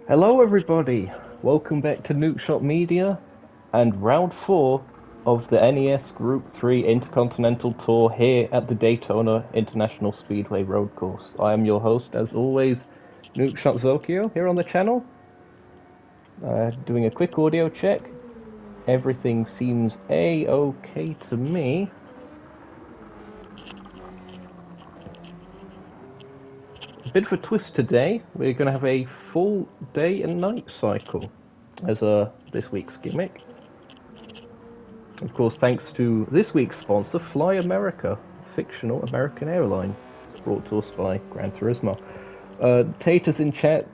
Hello everybody, welcome back to Nukeshot Media and round 4 of the NES Gr.3 Intercontinental Tour here at the Daytona International Speedway Road Course. I am your host, as always, Nukeshot Zokyo, here on the channel. Doing a quick audio check. Everything seems A-OK to me. A bit of a twist today. We're going to have a full day and night cycle as this week's gimmick. Of course, thanks to this week's sponsor, Fly America, a fictional American airline. It's brought to us by Gran Turismo. Taters in chat.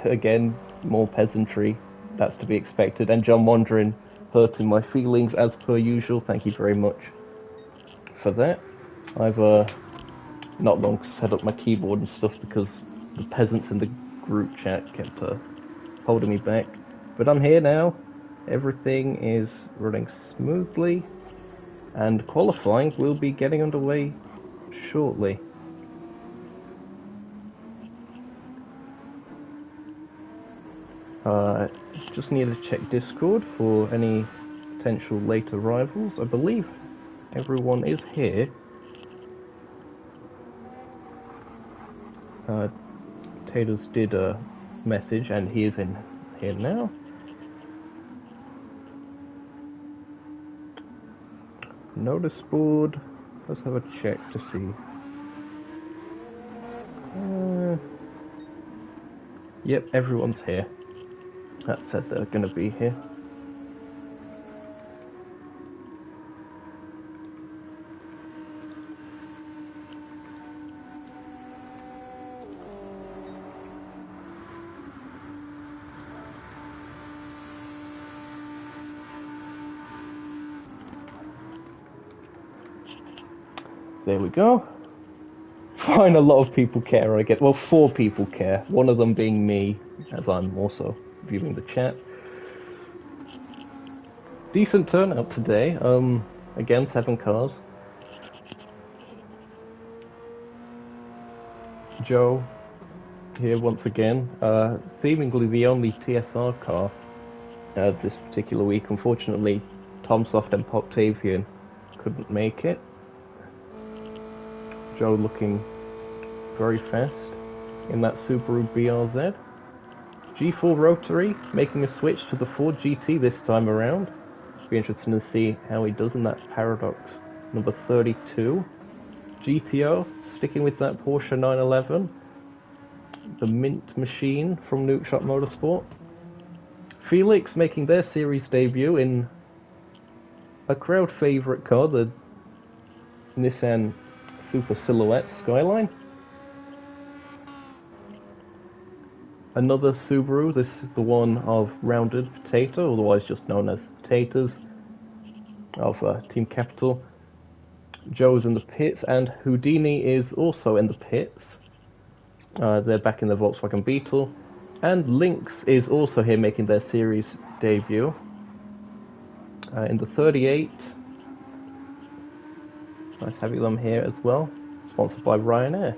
Again, more peasantry. That's to be expected. And John wandering, hurting my feelings as per usual. Thank you very much for that. I've not long set up my keyboard and stuff because the peasants in the group chat kept holding me back. But I'm here now. Everything is running smoothly, and qualifying will be getting underway shortly. Just need to check Discord for any potential late arrivals. I believe everyone is here. Taters did a message, and he is in here now. Notice board. Let's have a check to see. Yep, everyone's here. That said, they're going to be here. There we go. Fine, a lot of people care, I guess. Well, 4 people care. One of them being me, as I'm also viewing the chat. Decent turnout today. Again, 7 cars. Joe here once again. Seemingly the only TSR car this particular week. Unfortunately, Tomsoft and Octavian couldn't make it. Joe looking very fast in that Subaru BRZ. G4 Rotary making a switch to the Ford GT this time around. Be interesting to see how he does in that Paradox number 32. GTO sticking with that Porsche 911. The Mint Machine from Nukeshot Motorsport. Felix making their series debut in a crowd favourite car, the Nissan Super Silhouette Skyline. Another Subaru, this is the one of Rounded Potato, otherwise just known as Taters, of Team Capital. Joe's in the pits, and Houdini is also in the pits. They're back in the Volkswagen Beetle. And Lynx is also here making their series debut. In the 38. Nice having them here as well. Sponsored by Ryanair.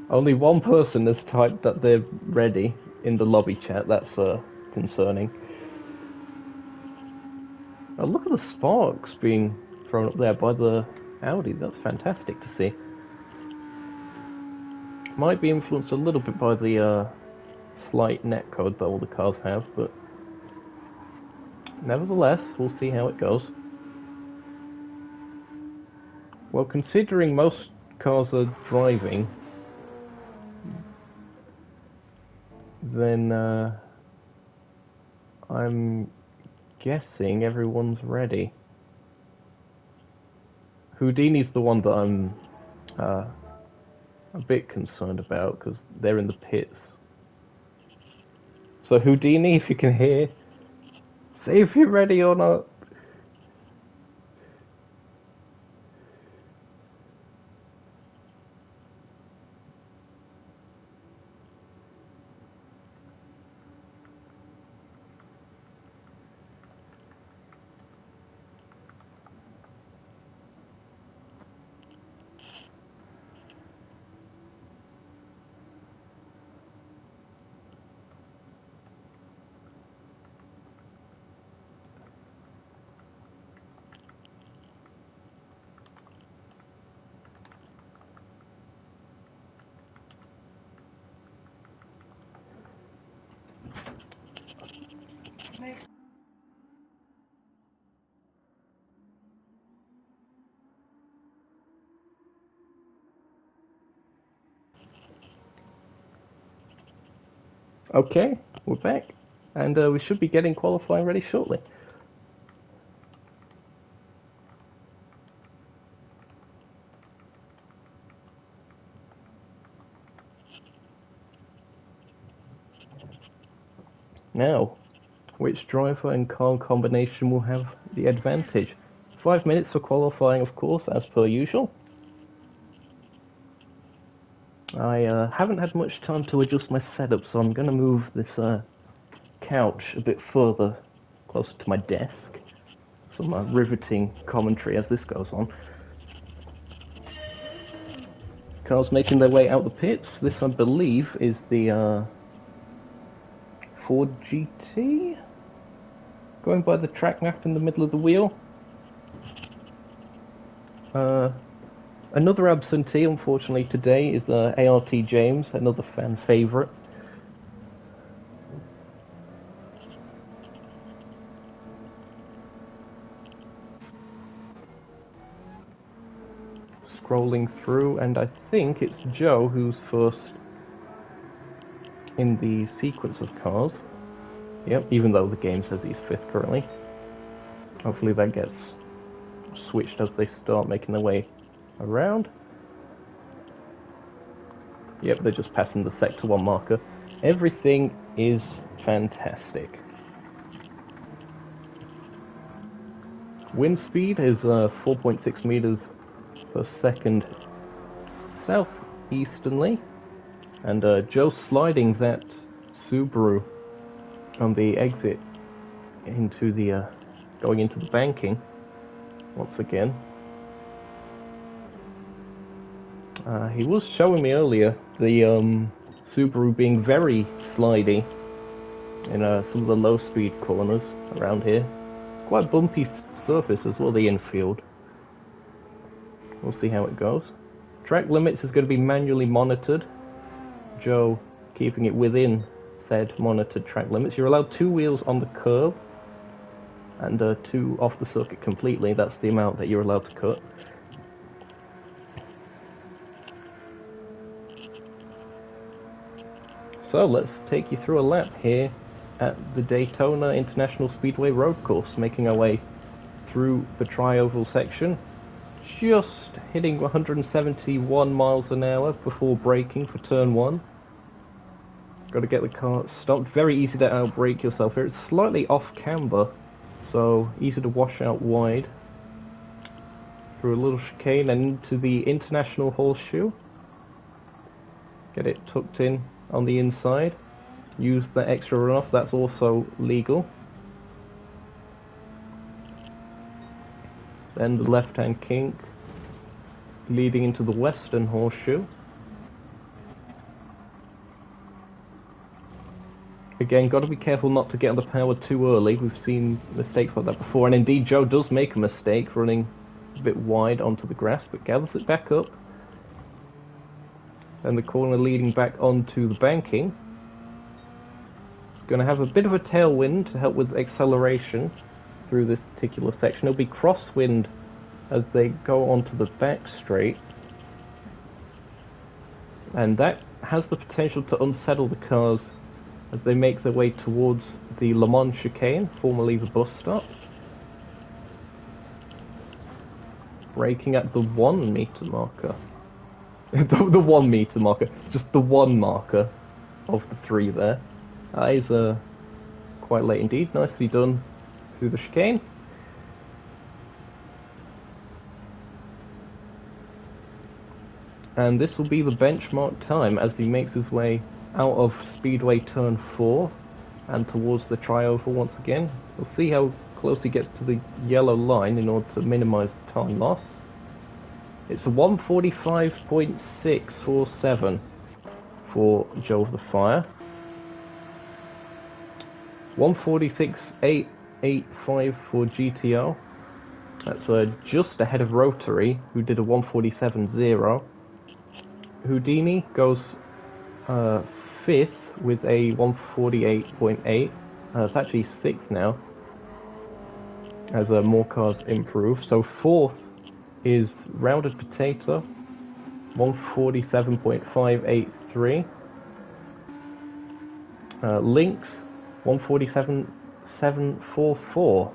Only one person has typed that they're ready in the lobby chat. That's concerning. Oh, look at the sparks being thrown up there by the Audi. That's fantastic to see. Might be influenced a little bit by the slight netcode that all the cars have, but nevertheless, we'll see how it goes. Well, considering most cars are driving, then I'm guessing everyone's ready. Houdini's the one that I'm a bit concerned about because they're in the pits. So Houdini, if you can hear, say if you're ready or not. Okay, we're back, and we should be getting qualifying ready shortly. Now, which driver and car combination will have the advantage? 5 minutes for qualifying, of course, as per usual. I haven't had much time to adjust my setup, so I'm going to move this couch a bit further, closer to my desk. Some riveting commentary as this goes on. Cars making their way out the pits. This, I believe, is the Ford GT? Going by the track map in the middle of the wheel. Another absentee, unfortunately, today is ART James, another fan favourite. Scrolling through, and I think it's Joe who's first in the sequence of cars. Yep, even though the game says he's fifth currently. Hopefully that gets switched as they start making their way around. Yep, they're just passing the Sector 1 marker. Everything is fantastic. Wind speed is 4.6 meters per second southeasterly, and Joe's sliding that Subaru on the exit into the going into the banking once again. He was showing me earlier the Subaru being very slidey in some of the low speed corners around here. Quite bumpy surface as well, the infield. We'll see how it goes. Track limits is going to be manually monitored. Joe keeping it within said monitored track limits. You're allowed 2 wheels on the curb and 2 off the circuit completely. That's the amount that you're allowed to cut. So let's take you through a lap here at the Daytona International Speedway road course, making our way through the tri-oval section, just hitting 171 miles an hour before braking for turn 1. Got to get the car stopped. Very easy to outbrake yourself here. It's slightly off camber, so easy to wash out wide through a little chicane and into the International Horseshoe. Get it tucked in on the inside. Use the extra runoff, that's also legal. Then the left-hand kink leading into the Western Horseshoe. Again, got to be careful not to get on the power too early. We've seen mistakes like that before, and indeed Joe does make a mistake running a bit wide onto the grass, but gathers it back up. And the corner leading back onto the banking. It's going to have a bit of a tailwind to help with acceleration through this particular section. It'll be crosswind as they go onto the back straight. And that has the potential to unsettle the cars as they make their way towards the Le Mans chicane, formerly the bus stop. Braking at the 1 meter marker. the 1 meter marker. Just the 1 marker of the 3 there. That is quite late indeed. Nicely done through the chicane. And this will be the benchmark time as he makes his way out of Speedway Turn 4 and towards the tri-oval once again. We'll see how close he gets to the yellow line in order to minimise the time loss. It's a 145.647 for Joe of the Fire. 146.885 for GTO. That's just ahead of Rotary, who did a 147.0. Houdini goes 5th with a 148.8. It's actually 6th now, as more cars improve. So 4th is Rounded Potato, 147.583. Lynx 147.744.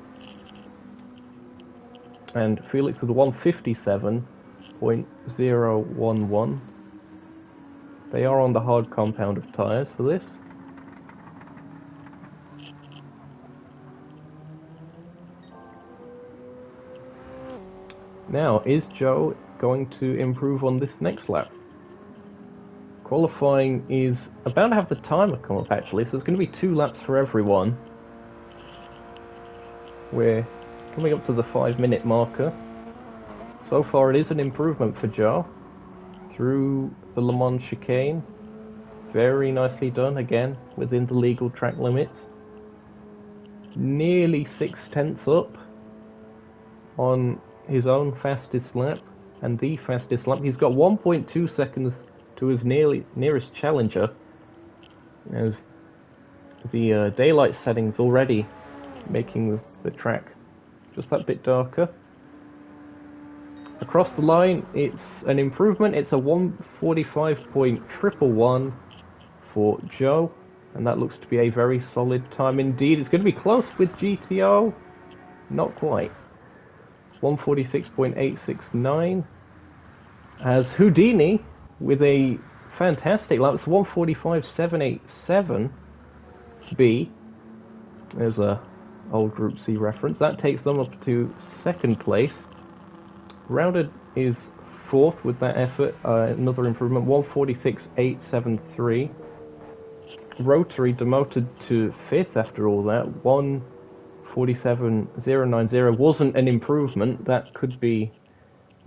And Felix with 157.011. They are on the hard compound of tyres for this. Now, is Joe going to improve on this next lap? Qualifying is about to have the timer come up actually, so it's going to be 2 laps for everyone. We're coming up to the 5-minute marker. So far it is an improvement for Joe through the Le Mans chicane. Very nicely done, again, within the legal track limits. Nearly 6/10 up on his own fastest lap, and the fastest lap. He's got 1.2 seconds to his nearest challenger, as the daylight settings already making the track just that bit darker. Across the line, it's an improvement. It's a 1:45.111 for Joe, and that looks to be a very solid time indeed. It's going to be close with GTO, not quite. 1:46.869, as Houdini with a fantastic lap. It's 1:45.787. B. There's a old Group C reference. That takes them up to 2nd place. Rounded is 4th with that effort. Another improvement. 1:46.873. Rotary demoted to 5th after all that. 1:47.090 wasn't an improvement. That could be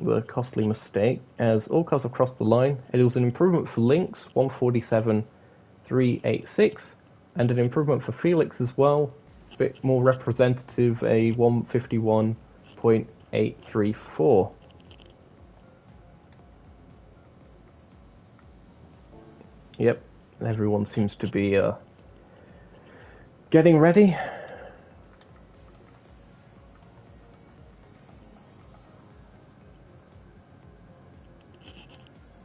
the costly mistake, as all cars have crossed the line. It was an improvement for Lynx, 1:47.386, and an improvement for Felix as well, a bit more representative, a 1:51.834. Yep, everyone seems to be getting ready.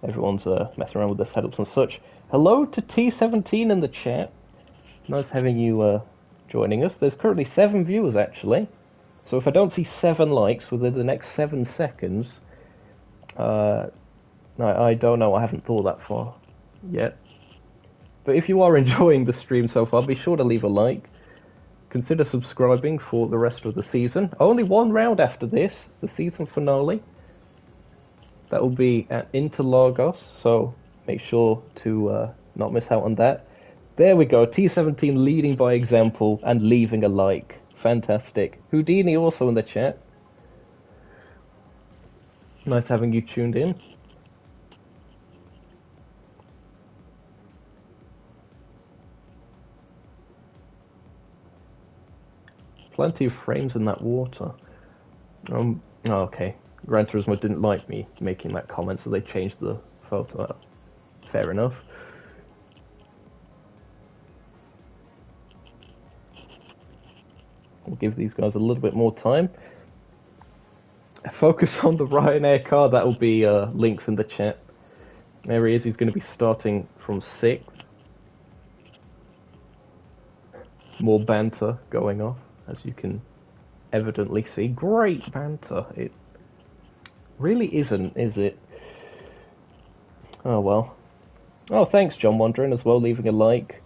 Everyone's messing around with their setups and such. Hello to T17 in the chat. Nice having you joining us. There's currently 7 viewers actually. So if I don't see 7 likes within the next 7 seconds, I don't know. I haven't thought that far yet. But if you are enjoying the stream so far, be sure to leave a like. Consider subscribing for the rest of the season. Only 1 round after this, the season finale. That will be at Interlagos, so make sure to not miss out on that. There we go, T17 leading by example and leaving a like. Fantastic. Houdini also in the chat. Nice having you tuned in. Plenty of frames in that water. Okay. Gran Turismo didn't like me making that comment, so they changed the photo. Fair enough. We'll give these guys a little bit more time. Focus on the Ryanair car. That will be links in the chat. There he is. He's going to be starting from 6th. More banter going off, as you can evidently see. Great banter. It really isn't, is it? Oh well. Oh, thanks, John Wandering, as well, leaving a like.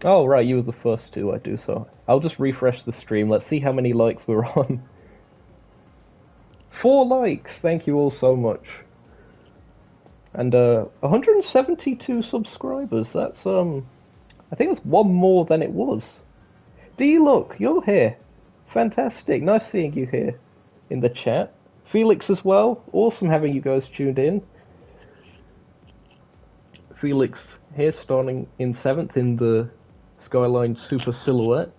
Oh, right, you were the first to, I do so. I'll just refresh the stream. Let's see how many likes we're on. 4 likes! Thank you all so much. And 172 subscribers. That's I think that's 1 more than it was. D, look, you're here. Fantastic. Nice seeing you here in the chat. Felix as well. Awesome having you guys tuned in. Felix here, starting in 7th in the Skyline Super Silhouette.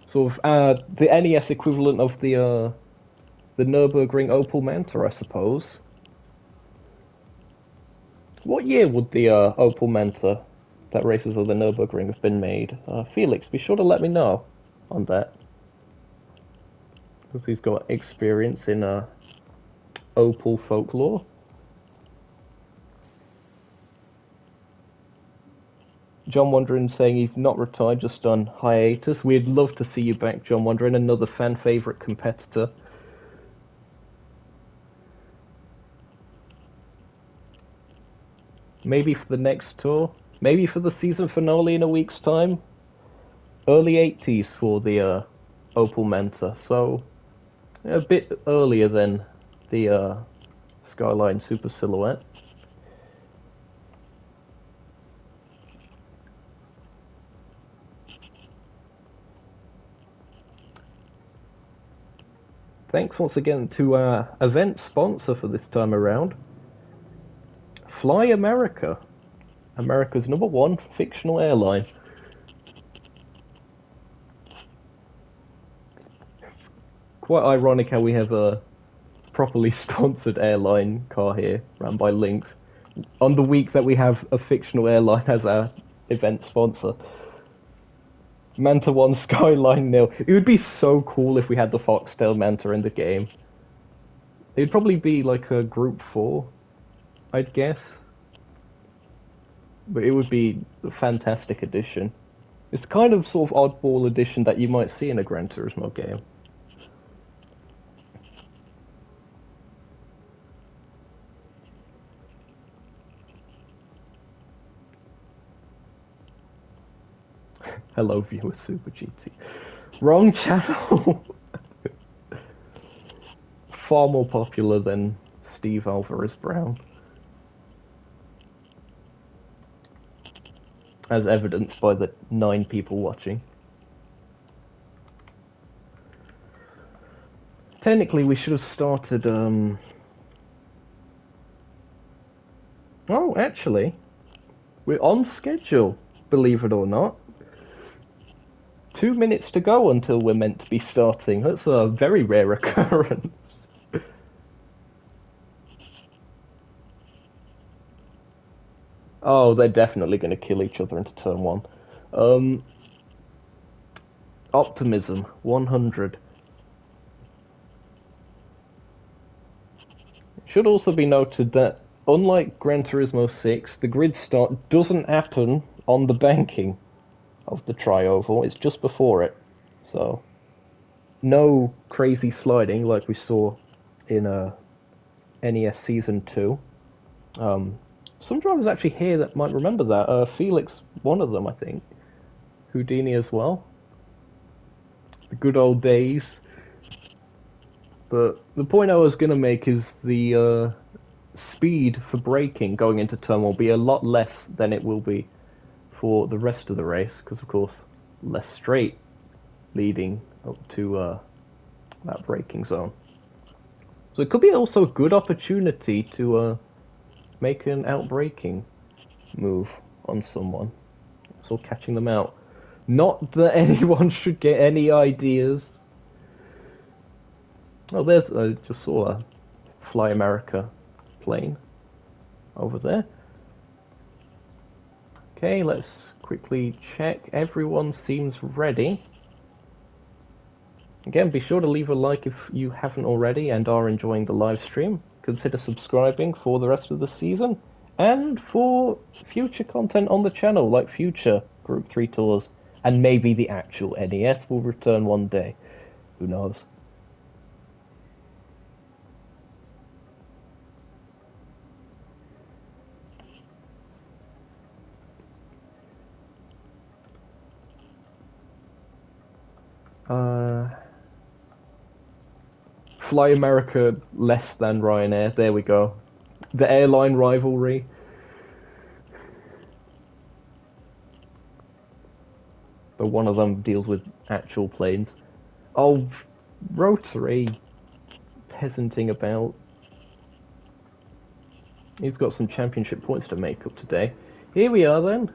Sort of the NES equivalent of the Nürburgring Opel Manta, I suppose. What year would the Opel Manta that races of the Nürburgring have been made? Felix, be sure to let me know on that, because he's got experience in Opel folklore. John Wondering saying he's not retired, just on hiatus. We'd love to see you back, John Wondering, another fan favourite competitor. Maybe for the next tour. Maybe for the season finale in a week's time. Early 80s for the Opel Manta, so a bit earlier than the Skyline Super Silhouette. Thanks once again to our event sponsor for this time around, Fly America, America's #1 fictional airline. It's quite ironic how we have a properly sponsored airline car here, run by Lynx, on the week that we have a fictional airline as our event sponsor. Manta 1, Skyline 0. It would be so cool if we had the Foxtail Manta in the game. It would probably be like a Group 4, I'd guess. But it would be a fantastic addition. It's the kind of sort of oddball addition that you might see in a Gran Turismo game. Hello, viewer Super GT. Wrong channel! Far more popular than Steve Alvarez Brown. As evidenced by the 9 people watching. Technically, we should have started, Oh, actually, we're on schedule, believe it or not. 2 minutes to go until we're meant to be starting. That's a very rare occurrence. Oh, they're definitely going to kill each other into turn 1. Optimism, 100. It should also be noted that, unlike Gran Turismo 6, the grid start doesn't happen on the banking of the tri-oval, it's just before it. So, no crazy sliding like we saw in NES Season 2. Some drivers actually here that might remember that. Felix, one of them, I think. Houdini as well. The good old days. But the point I was going to make is the speed for braking going into turn 1 will be a lot less than it will be for the rest of the race, because of course less straight leading up to that braking zone. So it could be also a good opportunity to make an out-braking move on someone, so catching them out. Not that anyone should get any ideas. Oh, there's I just saw a Fly America plane over there. Okay, let's quickly check. Everyone seems ready. Again, be sure to leave a like if you haven't already and are enjoying the live stream. Consider subscribing for the rest of the season and for future content on the channel, like future Gr.3 tours, and maybe the actual NES will return one day. Who knows? Fly America less than Ryanair. There we go. The airline rivalry. But one of them deals with actual planes. Oh, Gr.3 peasanting about. He's got some championship points to make up today. Here we are then.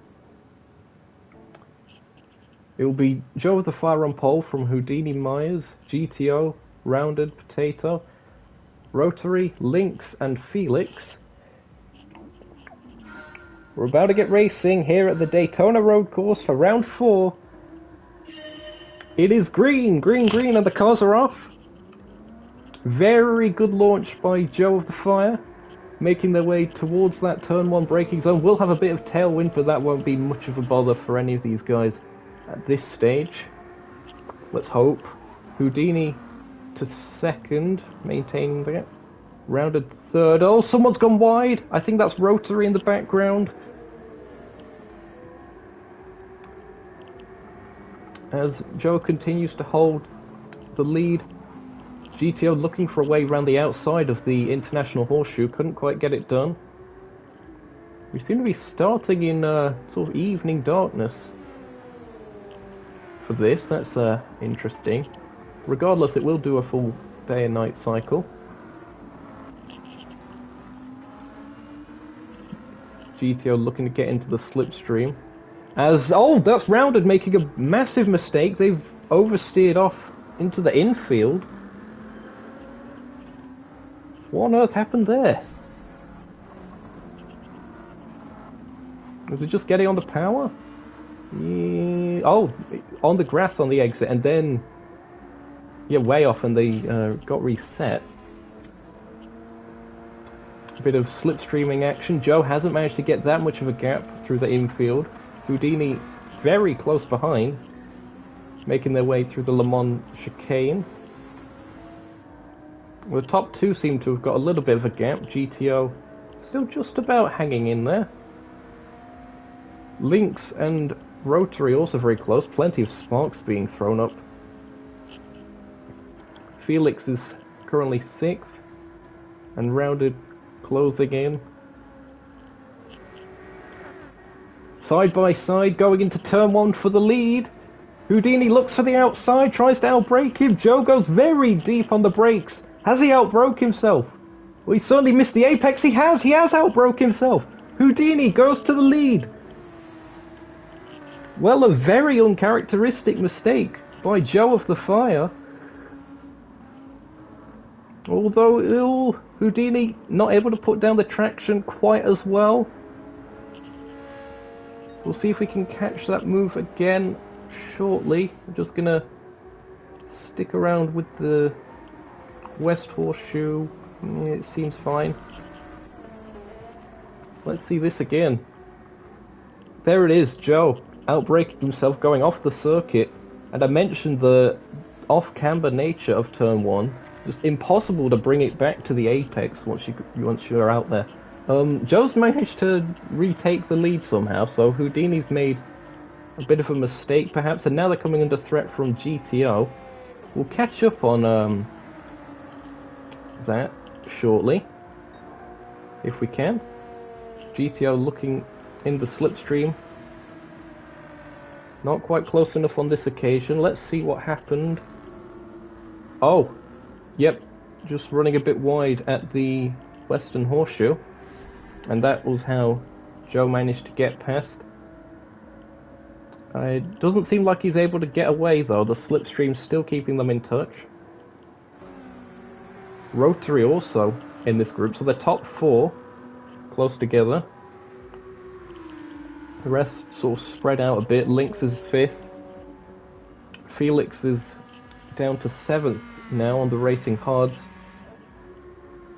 It will be Joe with the Fire on Pole from Houdini Myers, GTO, Rounded Potato, Gr.3, Lynx, and Felix. We're about to get racing here at the Daytona road course for round 4. It is green, green, green, and the cars are off. Very good launch by Joe of the Fire. making their way towards that turn 1 braking zone. We'll have a bit of tailwind, but that won't be much of a bother for any of these guys at this stage. Let's hope. Houdini to second, maintaining that. Rounded third. Oh, someone's gone wide. I think that's Rotary in the background. As Joe continues to hold the lead, GTO looking for a way around the outside of the International Horseshoe, couldn't quite get it done. We seem to be starting in sort of evening darkness for this. That's interesting. Regardless, it will do a full day and night cycle. GTO looking to get into the slipstream. As, oh, that's Rounded making a massive mistake. They've oversteered off into the infield. What on earth happened there? Was it just getting on the power? Yeah. Oh, on the grass on the exit, and then, yeah, way off, and they got reset. A bit of slipstreaming action. Joe hasn't managed to get that much of a gap through the infield. Houdini very close behind, making their way through the Le Mans chicane. The top two seem to have got a little bit of a gap. GTO still just about hanging in there. Lynx and Rotary also very close. Plenty of sparks being thrown up. Felix is currently 6th, and Rounded closing in. Side by side, going into turn 1 for the lead. Houdini looks for the outside, tries to outbrake him. Joe goes very deep on the brakes. Has he outbroke himself? Well, he certainly missed the apex. He has outbroke himself. Houdini goes to the lead. Well, a very uncharacteristic mistake by Joe of the Fire. Although Houdini not able to put down the traction quite as well. We'll see if we can catch that move again shortly. I'm just gonna stick around with the West Horseshoe. Yeah, it seems fine. Let's see this again. There it is, Joe outbraking himself, going off the circuit. And I mentioned the off-camber nature of turn 1. Just impossible to bring it back to the apex once you're out there. Joe's managed to retake the lead somehow, so Houdini's made a bit of a mistake perhaps, and now they're coming under threat from GTO. We'll catch up on that shortly, if we can. GTO looking in the slipstream. Not quite close enough on this occasion. Let's see what happened. Oh, yep, just running a bit wide at the Western Horseshoe. And that was how Joe managed to get past. It doesn't seem like he's able to get away though. The slipstream's still keeping them in touch. Rotary also in this group, so the top 4 close together. The rest sort of spread out a bit. Lynx is 5th. Felix is down to 7th now on the Racing Hards,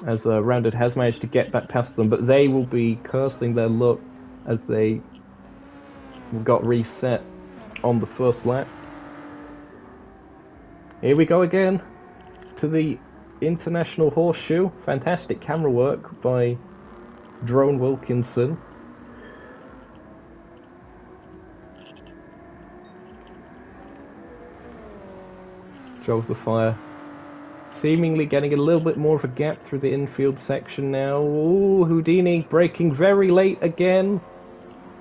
as Rounded has managed to get back past them, but they will be cursing their luck as they got reset on the first lap. Here we go again to the International Horseshoe. Fantastic camera work by Drone Wilkinson. Joe of the Fire seemingly getting a little bit more of a gap through the infield section now. Ooh, Houdini braking very late again.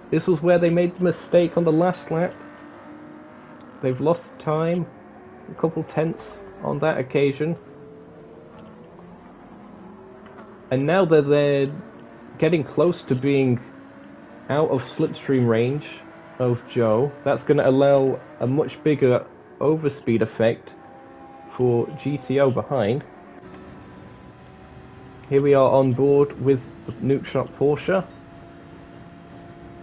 This was where they made the mistake on the last lap. They've lost time, a couple tenths on that occasion. And now that they're getting close to being out of slipstream range of Joe, that's going to allow a much bigger overspeed effect for GTO behind. Here we are on board with the Nuke Shot Porsche,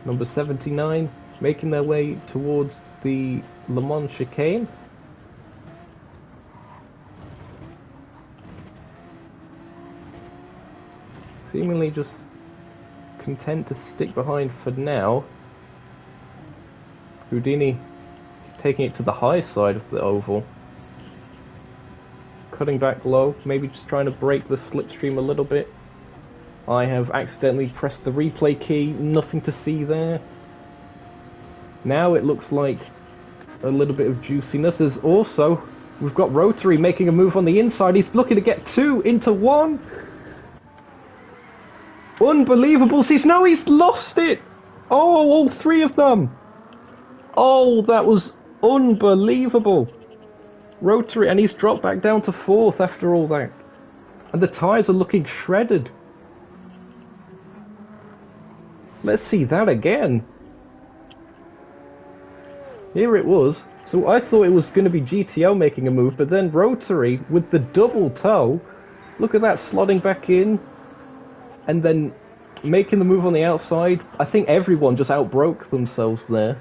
number 79, making their way towards the Le Mans chicane. seemingly just content to stick behind for now. Houdini taking it to the high side of the oval. Cutting back low, maybe just trying to break the slipstream a little bit. I have accidentally pressed the replay key, nothing to see there. Now it looks like a little bit of juiciness. There's also, we've got Rotary making a move on the inside. He's looking to get 2 into 1. Unbelievable. No, he's lost it. Oh, all 3 of them. Oh, that was unbelievable. Rotary, and he's dropped back down to 4th after all that. And the tyres are looking shredded. Let's see that again. Here it was. So I thought it was going to be GTO making a move, but then Rotary with the double toe. Look at that, slotting back in. And then making the move on the outside. I think everyone just outbroke themselves there.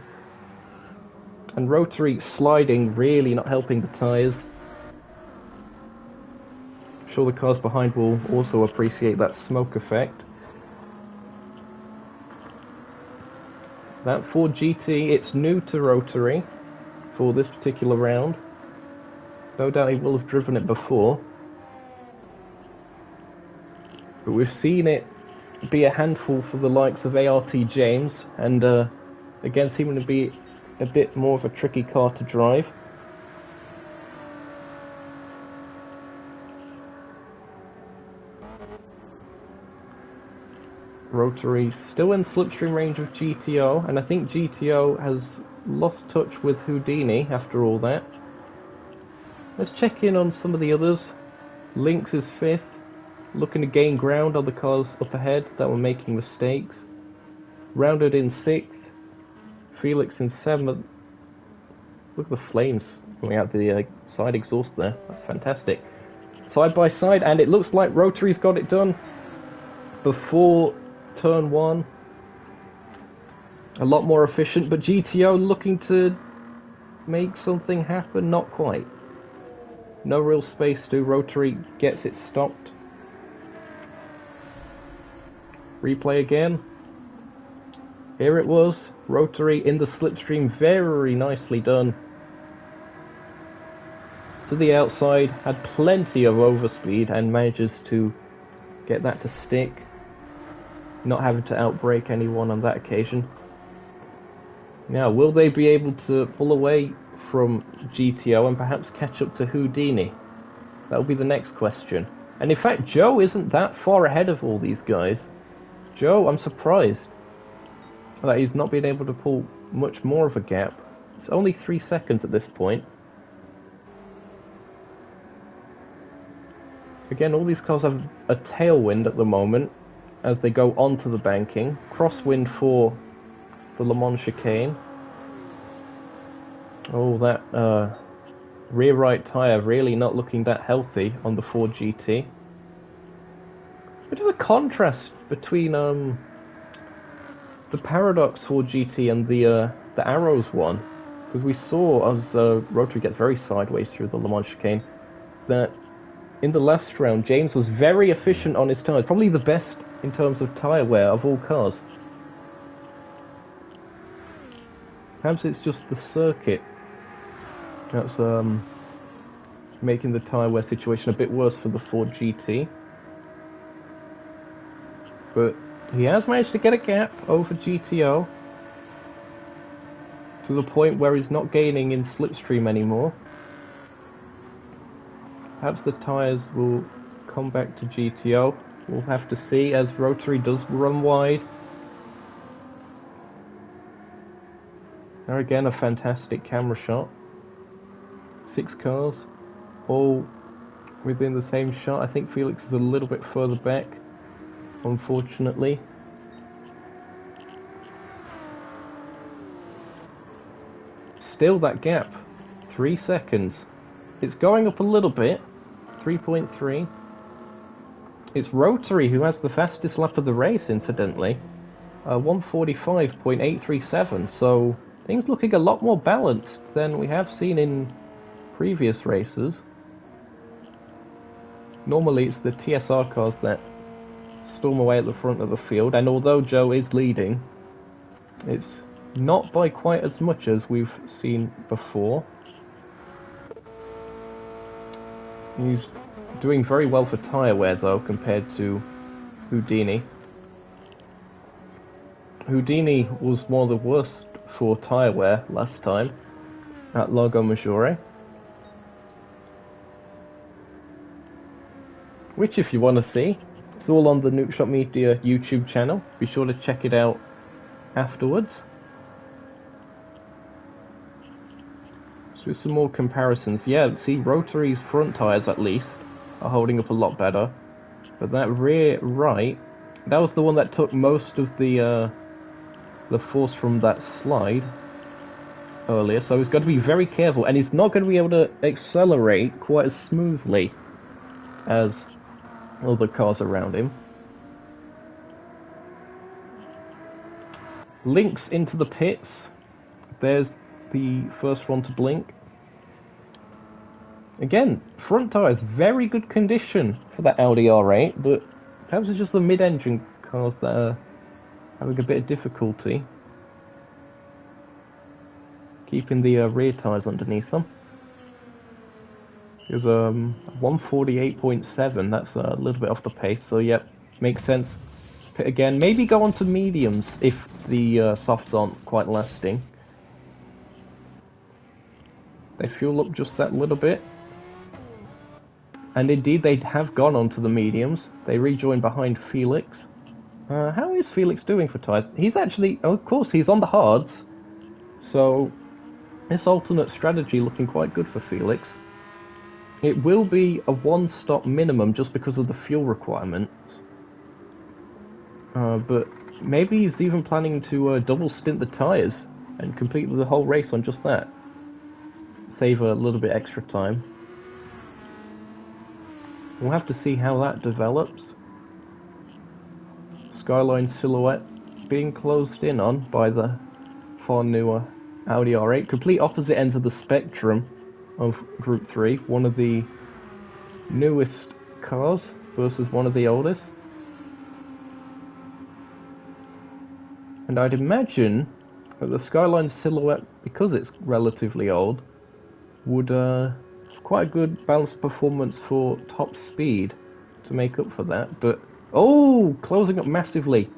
And Rotary sliding, really not helping the tyres. I'm sure the cars behind will also appreciate that smoke effect. That Ford GT, it's new to Rotary for this particular round. No doubt he will have driven it before. But we've seen it be a handful for the likes of ART James, and again seeming to be a bit more of a tricky car to drive. Rotary still in slipstream range of GTO, and I think GTO has lost touch with Houdini after all that. Let's check in on some of the others. Lynx is 5th, looking to gain ground on the cars up ahead that were making mistakes. Rounded in 6th, Felix in 7th. Look at the flames coming out the side exhaust there, that's fantastic. Side by side, and it looks like Rotary's got it done before turn 1. A lot more efficient, but GTO looking to make something happen, not quite. No real space to. Rotary gets it stopped. Replay again. Here it was. Rotary in the slipstream, very nicely done. To the outside, had plenty of overspeed and manages to get that to stick. Not having to outbrake anyone on that occasion. Now, will they be able to pull away from GTO and perhaps catch up to Houdini? That'll be the next question. And in fact, Joe isn't that far ahead of all these guys. Joe, I'm surprised that he's not been able to pull much more of a gap. It's only 3 seconds at this point. Again, all these cars have a tailwind at the moment as they go onto the banking. Crosswind for the Le Mans chicane. Oh, that rear right tyre really not looking that healthy on the Ford GT. Bit of a contrast between the Paradox Ford GT and the Arrows one, because we saw as Rotary get very sideways through the Le Mans chicane that in the last round James was very efficient on his tyres, probably the best in terms of tyre wear of all cars. Perhaps it's just the circuit that's making the tyre wear situation a bit worse for the Ford GT. But he has managed to get a gap over GTO to the point where he's not gaining in slipstream anymore. Perhaps the tyres will come back to GTO. We'll have to see as Rotary does run wide. There again, a fantastic camera shot. 6 cars, all within the same shot. I think Felix is a little bit further back, unfortunately. Still that gap, 3 seconds. It's going up a little bit, 3.3. It's Rotary who has the fastest lap of the race, incidentally. 1:45.837, so things looking a lot more balanced than we have seen in previous races. Normally it's the TSR cars that storm away at the front of the field, and although Joe is leading, it's not by quite as much as we've seen before. He's doing very well for tyre wear, though, compared to Houdini. Houdini was one of the worst for tyre wear last time at Lago Maggiore. Which, if you want to see, it's all on the Nookshot Media YouTube channel. Be sure to check it out afterwards. So some more comparisons. Yeah, see, Rotary's front tyres at least are holding up a lot better. But that rear right, that was the one that took most of the force from that slide earlier. So he's got to be very careful, and he's not going to be able to accelerate quite as smoothly as other cars around him. Links into the pits. There's the first one to blink. Again, front tyres, very good condition for that Audi R8, but perhaps it's just the mid-engine cars that are having a bit of difficulty keeping the rear tyres underneath them. There's 148.7, that's a little bit off the pace, so yep, makes sense. Pit again, maybe go on to mediums if the softs aren't quite lasting. They fuel up just that little bit. And indeed, they have gone on to the mediums. They rejoin behind Felix. How is Felix doing for tyres? He's actually, of course, he's on the hards. So, this alternate strategy looking quite good for Felix. It will be a one-stop minimum just because of the fuel requirements. But maybe he's even planning to double stint the tyres and complete the whole race on just that. Save a little bit extra time. We'll have to see how that develops. Skyline silhouette being closed in on by the far newer Audi R8. Complete opposite ends of the spectrum of Group 3. One of the newest cars versus one of the oldest. And I'd imagine that the Skyline silhouette, because it's relatively old, would quite a good balanced performance for top speed to make up for that. But oh, closing up massively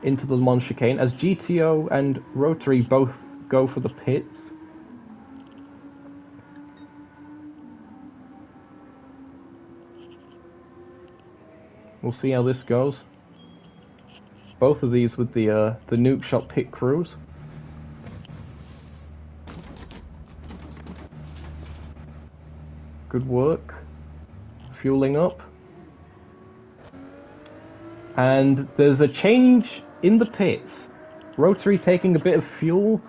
into the Le Mans chicane as GTO and Rotary both go for the pits. We'll see how this goes. Both of these with the Nookshot pit crews. Good work. Fueling up. And there's a change in the pits. Rotary taking a bit of fuel.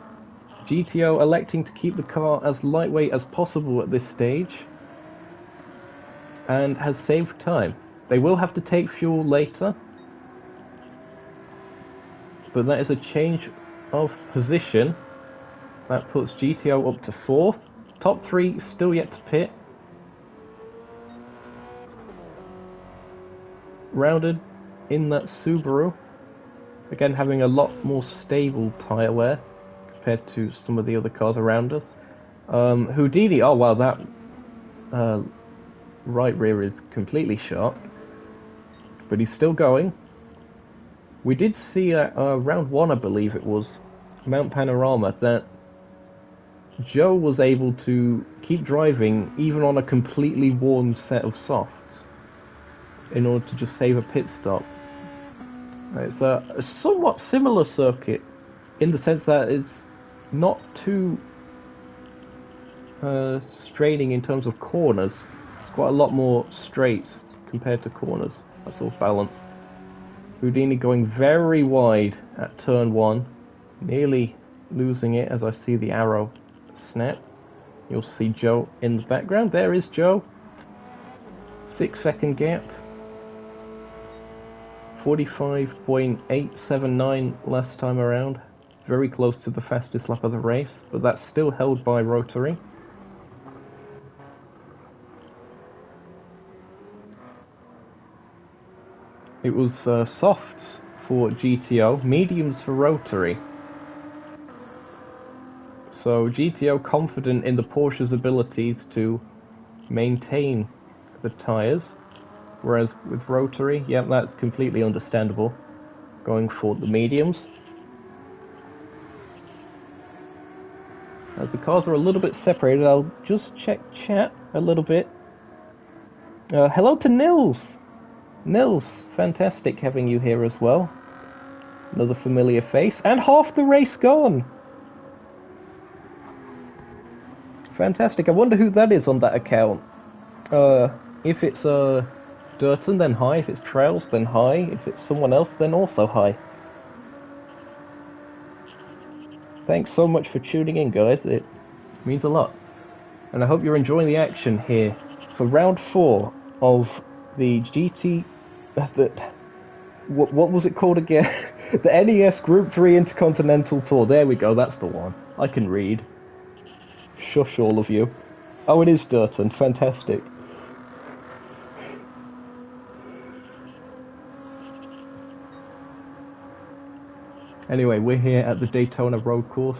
GTO electing to keep the car as lightweight as possible at this stage. And has saved time. They will have to take fuel later. But that is a change of position. That puts GTO up to 4th. Top 3 still yet to pit. Rounded in that Subaru. Again, having a lot more stable tyre wear compared to some of the other cars around us. Houdini, oh wow, that right rear is completely shot. But he's still going. We did see round 1, I believe it was, Mount Panorama, that Joe was able to keep driving even on a completely worn set of softs in order to just save a pit stop. It's a somewhat similar circuit in the sense that it's not too straining in terms of corners. It's quite a lot more straights compared to corners. That's all balanced. Houdini going very wide at turn 1, nearly losing it as I see the arrow snap. You'll see Joe in the background. There is Joe. 6-second gap. 45.879 last time around. Very close to the fastest lap of the race, but that's still held by Rotary. It was softs for GTO, mediums for rotary. So GTO confident in the Porsche's abilities to maintain the tyres, whereas with rotary, yeah, that's completely understandable, going for the mediums. As the cars are a little bit separated, I'll just check chat a little bit. Hello to Nils! Nils, fantastic having you here as well. Another familiar face, and half the race gone! Fantastic, I wonder who that is on that account. If it's Durton, then hi. If it's Trails, then hi. If it's someone else, then also hi. Thanks so much for tuning in, guys. It means a lot. And I hope you're enjoying the action here for round 4 of the GT... what was it called again? The NES Gr.3 Intercontinental Tour. There we go, that's the one. I can read. Shush all of you. Oh, it is Durton. Fantastic. Anyway, we're here at the Daytona road course.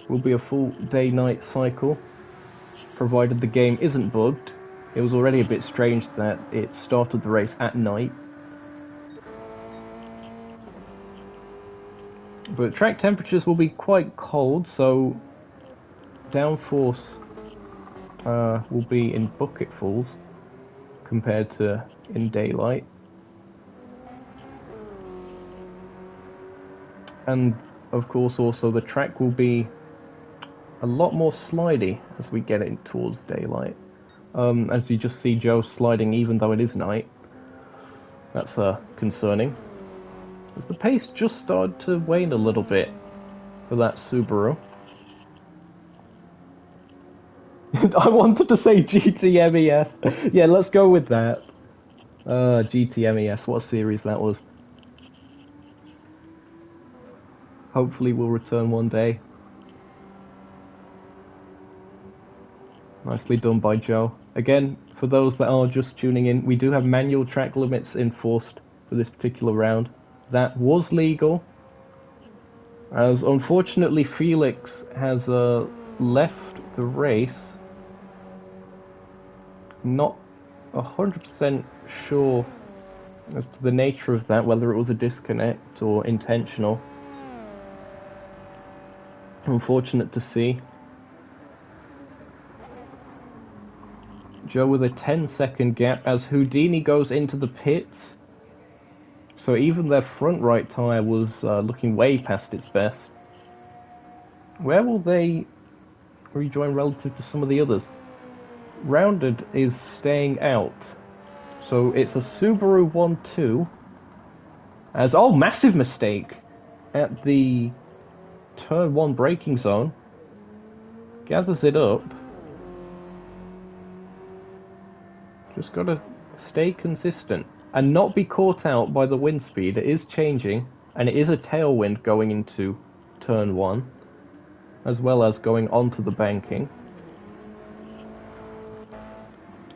Will be a full day-night cycle, provided the game isn't bugged. It was already a bit strange that it started the race at night. But track temperatures will be quite cold, so downforce will be in bucketfuls compared to in daylight. And of course also the track will be a lot more slidey as we get it towards daylight. As you just see Joe sliding even though it is night. That's concerning. As the pace just started to wane a little bit for that Subaru. I wanted to say GTMES. Yeah, let's go with that. GTMES, what series that was. Hopefully we'll return one day. Nicely done by Joe. Again, for those that are just tuning in, we do have manual track limits enforced for this particular round. That was legal, as unfortunately Felix has left the race. Not 100% sure as to the nature of that, whether it was a disconnect or intentional. Unfortunate to see. Joe with a 10-second gap as Houdini goes into the pits. So even their front right tyre was looking way past its best. Where will they rejoin relative to some of the others? Rounded is staying out. So it's a Subaru 1-2. As, oh, massive mistake at the turn 1 braking zone. Gathers it up. Just gotta stay consistent and not be caught out by the wind speed. It is changing, and it is a tailwind going into turn 1, as well as going onto the banking.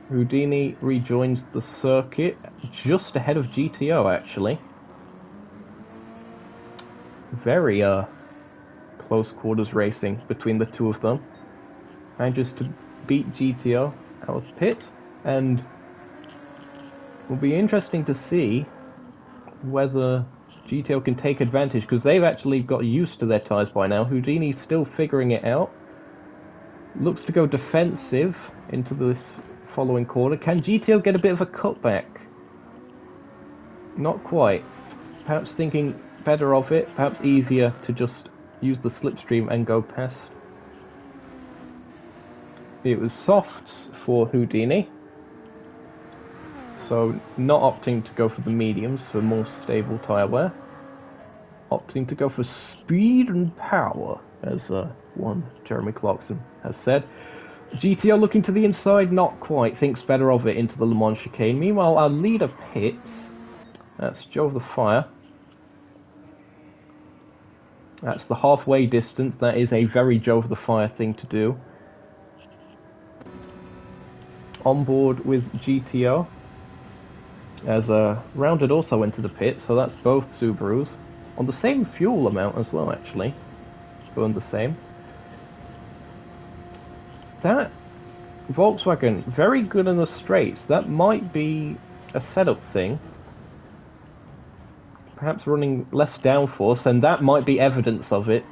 Houdini rejoins the circuit just ahead of GTO, actually. Very close quarters racing between the two of them. Manages to beat GTO out of pit, and will be interesting to see whether GTO can take advantage, because they've actually got used to their tyres by now. Houdini's still figuring it out. Looks to go defensive into this following corner. Can GTO get a bit of a cutback? Not quite. Perhaps thinking better of it, perhaps easier to just use the slipstream and go past. It was softs for Houdini, so not opting to go for the mediums for more stable tyre wear. Opting to go for speed and power, as one Jeremy Clarkson has said. GTO looking to the inside, not quite, thinks better of it into the Le Mans chicane. Meanwhile, our leader pits. That's Joe of the Fire. That's the halfway distance. That is a very Joe of the Fire thing to do. On board with GTO. As Rounded also went to the pit, so that's both Subarus. On the same fuel amount as well, actually. Going the same. That Volkswagen, very good in the straights. That might be a setup thing. Perhaps running less downforce, and that might be evidence of it.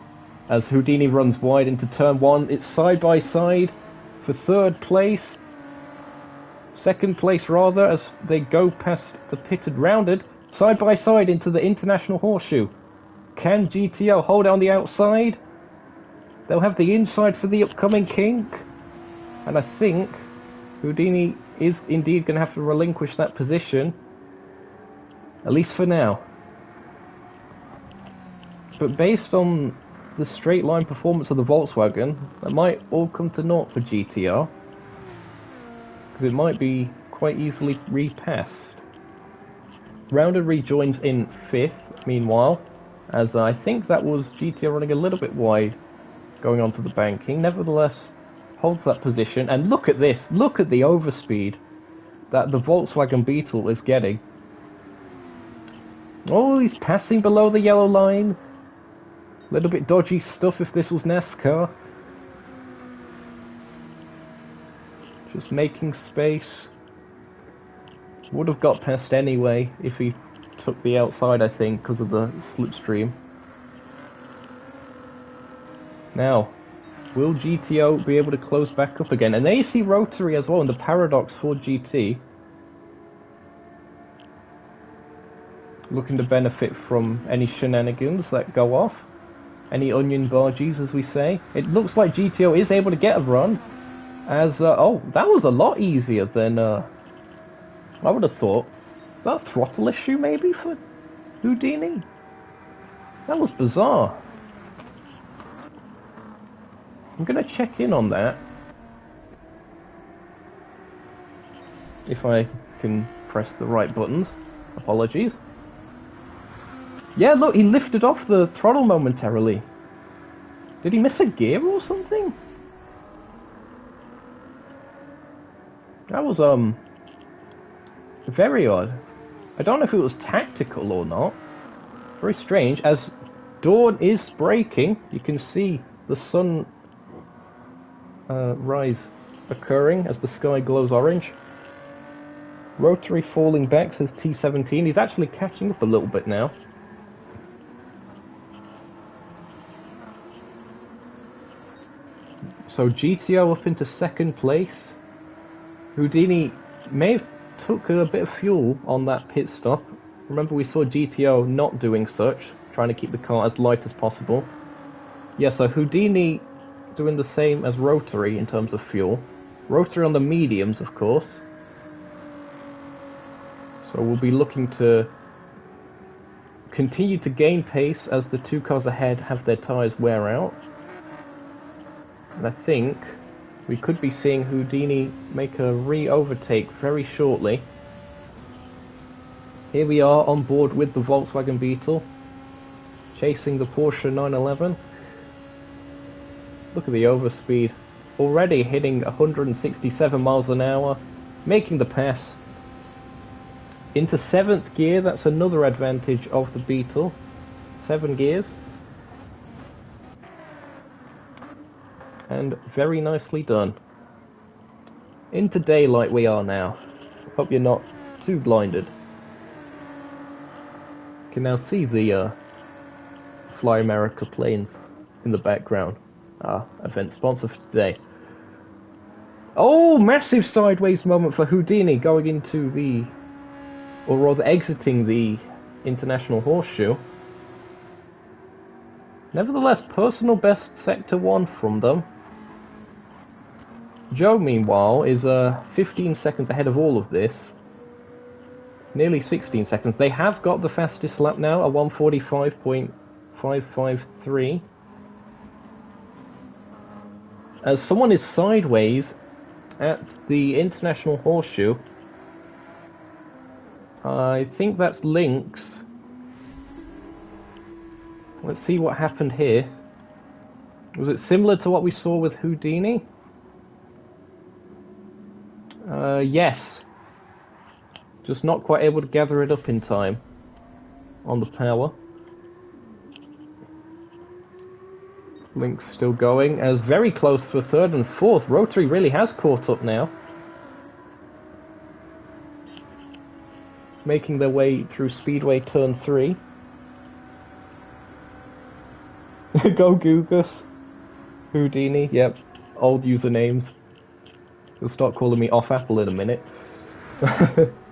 As Houdini runs wide into turn 1, it's side by side for third place. Second place, rather, as they go past the pitted Rounded. Side by side into the International Horseshoe. Can GTO hold on the outside? They'll have the inside for the upcoming kink. And I think Houdini is indeed going to have to relinquish that position. At least for now. But based on the straight line performance of the Volkswagen, that might all come to naught for GTR. Because it might be quite easily repassed. Rounded rejoins in 5th, meanwhile, as I think that was GTR running a little bit wide going onto the banking. Nevertheless, holds that position. And look at this, look at the overspeed that the Volkswagen Beetle is getting. Oh, he's passing below the yellow line. A little bit dodgy stuff if this was NASCAR. Just making space. Would have got past anyway if he took the outside, I think, because of the slipstream. Now, will GTO be able to close back up again? And there you see Rotary as well in the Paradox Ford GT. Looking to benefit from any shenanigans that go off. Any onion barges, as we say. It looks like GTO is able to get a run. As, oh, that was a lot easier than, I would have thought. Is that a throttle issue, maybe, for Houdini? That was bizarre. I'm going to check in on that. If I can press the right buttons. Apologies. Yeah, look, he lifted off the throttle momentarily. Did he miss a gear or something? That was, very odd. I don't know if it was tactical or not. Very strange. As dawn is breaking, you can see the sun rise occurring as the sky glows orange. Rotary falling back, says T17. He's actually catching up a little bit now. So GTO up into second place. Houdini may have took a bit of fuel on that pit stop. Remember, we saw GTO not doing such, trying to keep the car as light as possible. Yeah, so Houdini doing the same as Rotary in terms of fuel. Rotary on the mediums, of course. So we'll be looking to continue to gain pace as the two cars ahead have their tyres wear out. And I think we could be seeing Houdini make a re-overtake very shortly. Here we are on board with the Volkswagen Beetle, chasing the Porsche 911. Look at the overspeed. Already hitting 167 miles an hour, making the pass. Into 7th gear, that's another advantage of the Beetle. 7 gears. And very nicely done. Into daylight we are now. Hope you're not too blinded. You can now see the Fly America planes in the background. Our event sponsor for today. Oh, massive sideways moment for Houdini going into the, or rather exiting the International Horseshoe. Nevertheless, personal best Sector 1 from them. Joe, meanwhile, is 15 seconds ahead of all of this. Nearly 16 seconds. They have got the fastest lap now, a 1:45.553. As someone is sideways at the International Horseshoe. I think that's Lynx. Let's see what happened here. Was it similar to what we saw with Houdini? Yes. Just not quite able to gather it up in time on the power. Link's still going, as very close for third and fourth. Rotary really has caught up now. Making their way through Speedway Turn 3. Go Gugus. Houdini, yep. Old usernames. You'll start calling me Off Apple in a minute.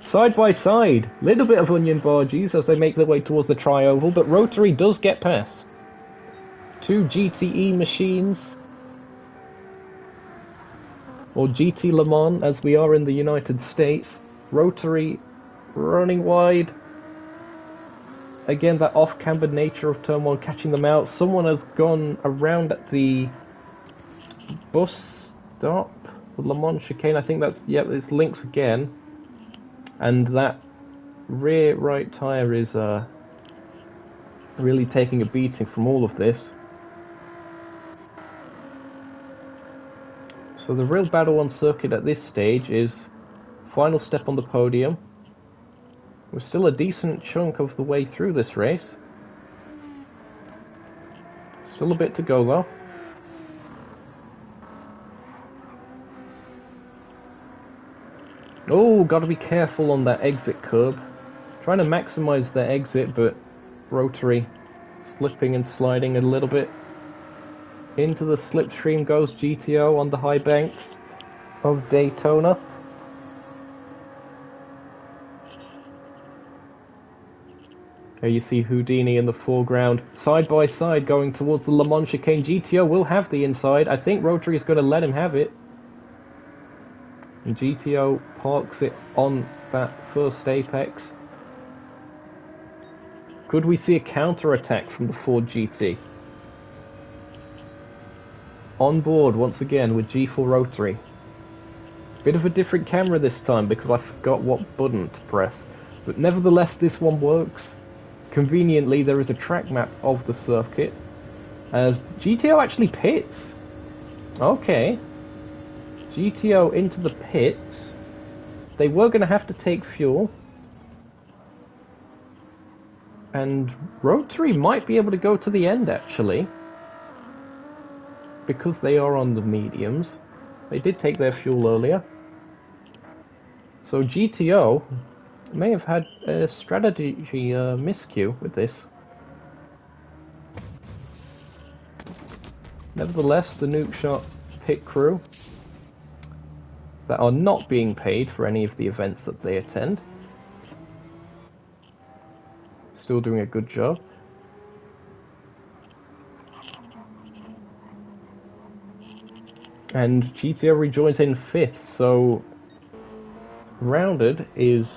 Side by side. Little bit of onion barges as they make their way towards the tri-oval, but Rotary does get past. Two GTE machines. Or GT Le Mans, as we are in the United States. Rotary running wide. Again, that off-camber nature of Turn 1 catching them out. Someone has gone around at the bus stop. The Le Mans chicane, I think that's, yep, it's Link's again. And that rear right tyre is really taking a beating from all of this. So the real battle on circuit at this stage is final step on the podium. We're still a decent chunk of the way through this race. Still a bit to go though. Oh, gotta be careful on that exit curb. Trying to maximize their exit, but Rotary slipping and sliding a little bit. Into the slipstream goes GTO on the high banks of Daytona. Here you see Houdini in the foreground, side by side going towards the Le Mans chicane. GTO will have the inside. I think Rotary is going to let him have it. And GTO parks it on that first apex. Could we see a counter-attack from the Ford GT? On board once again with G4 Rotary. Bit of a different camera this time because I forgot what button to press. But nevertheless, this one works. Conveniently, there is a track map of the circuit. As GTO actually pits. Okay. GTO into the pits. They were going to have to take fuel. And Rotary might be able to go to the end, actually. Because they are on the mediums. They did take their fuel earlier. So GTO may have had a strategy miscue with this. Nevertheless, the Nuke Shot pit crew that are not being paid for any of the events that they attend. Still doing a good job. And GTO rejoins in 5th, so Rounded is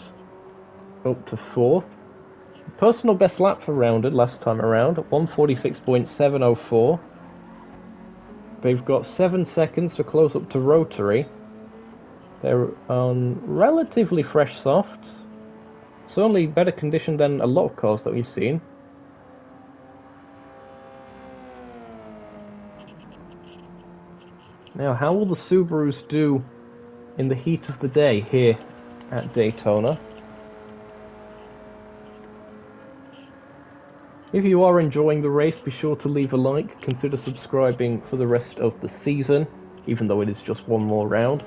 up to 4th. Personal best lap for Rounded last time around, 146.704. They've got 7 seconds to close up to Rotary. They're on relatively fresh softs. Certainly better condition than a lot of cars that we've seen. Now, how will the Subarus do in the heat of the day here at Daytona? If you are enjoying the race, be sure to leave a like. Consider subscribing for the rest of the season, even though it is just one more round.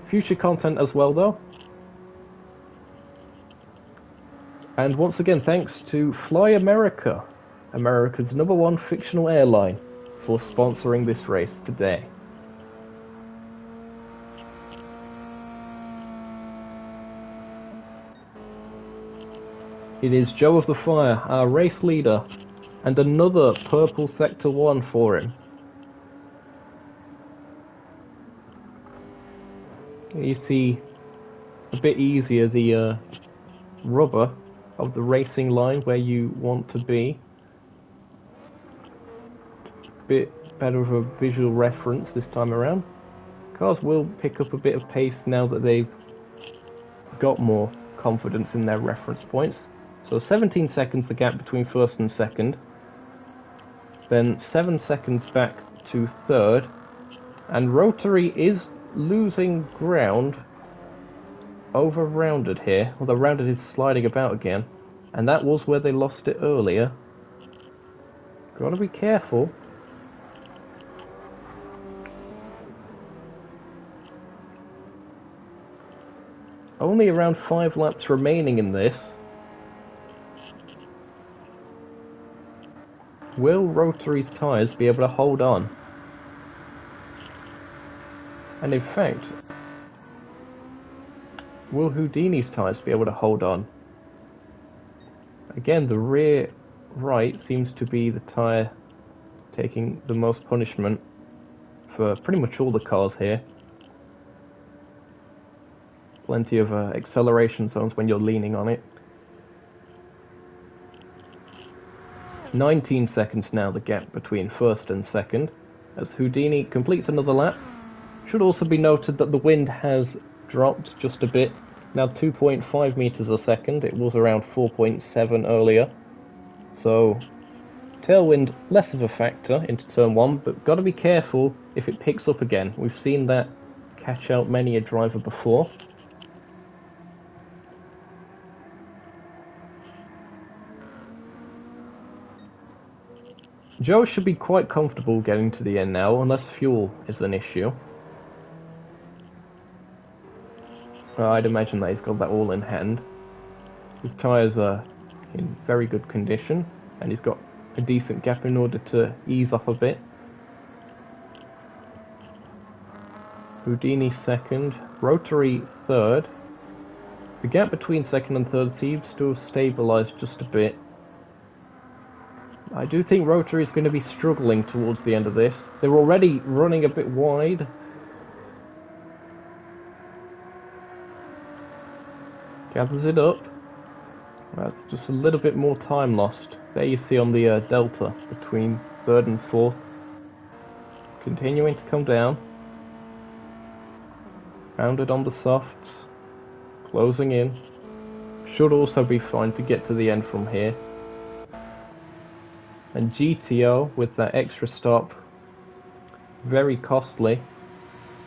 Future content as well, though. And once again, thanks to Fly America, America's #1 fictional airline, for sponsoring this race today. It is Joe of the Fire, our race leader, and another purple Sector 1 for him. You see a bit easier the rubber of the racing line where you want to be. Bit better of a visual reference this time around. Cars will pick up a bit of pace now that they've got more confidence in their reference points. So 17 seconds the gap between first and second. Then 7 seconds back to third. And Rotary is losing ground over-rounded here. Well, the rounded is sliding about again. And that was where they lost it earlier. Gotta be careful. Only around 5 laps remaining in this. Will Rotary's tyres be able to hold on? And in fact, will Houdini's tyres be able to hold on? Again, the rear right seems to be the tyre taking the most punishment for pretty much all the cars here. Plenty of acceleration zones when you're leaning on it. 19 seconds now the gap between first and second, as Houdini completes another lap. Should also be noted that the wind has dropped just a bit, now 2.5 meters a second. It was around 4.7 earlier, so tailwind less of a factor into turn 1, but gotta be careful if it picks up again. We've seen that catch out many a driver before. Joe should be quite comfortable getting to the end now, unless fuel is an issue. I'd imagine that he's got that all in hand. His tyres are in very good condition, and he's got a decent gap in order to ease off a bit. Houdini second, Rotary third. The gap between second and third seems to have stabilised just a bit. I do think Rotary is going to be struggling towards the end of this. They're already running a bit wide. Gathers it up. That's just a little bit more time lost. There you see on the delta between third and fourth. Continuing to come down. Rounded on the softs. Closing in. Should also be fine to get to the end from here. And GTO with that extra stop. Very costly.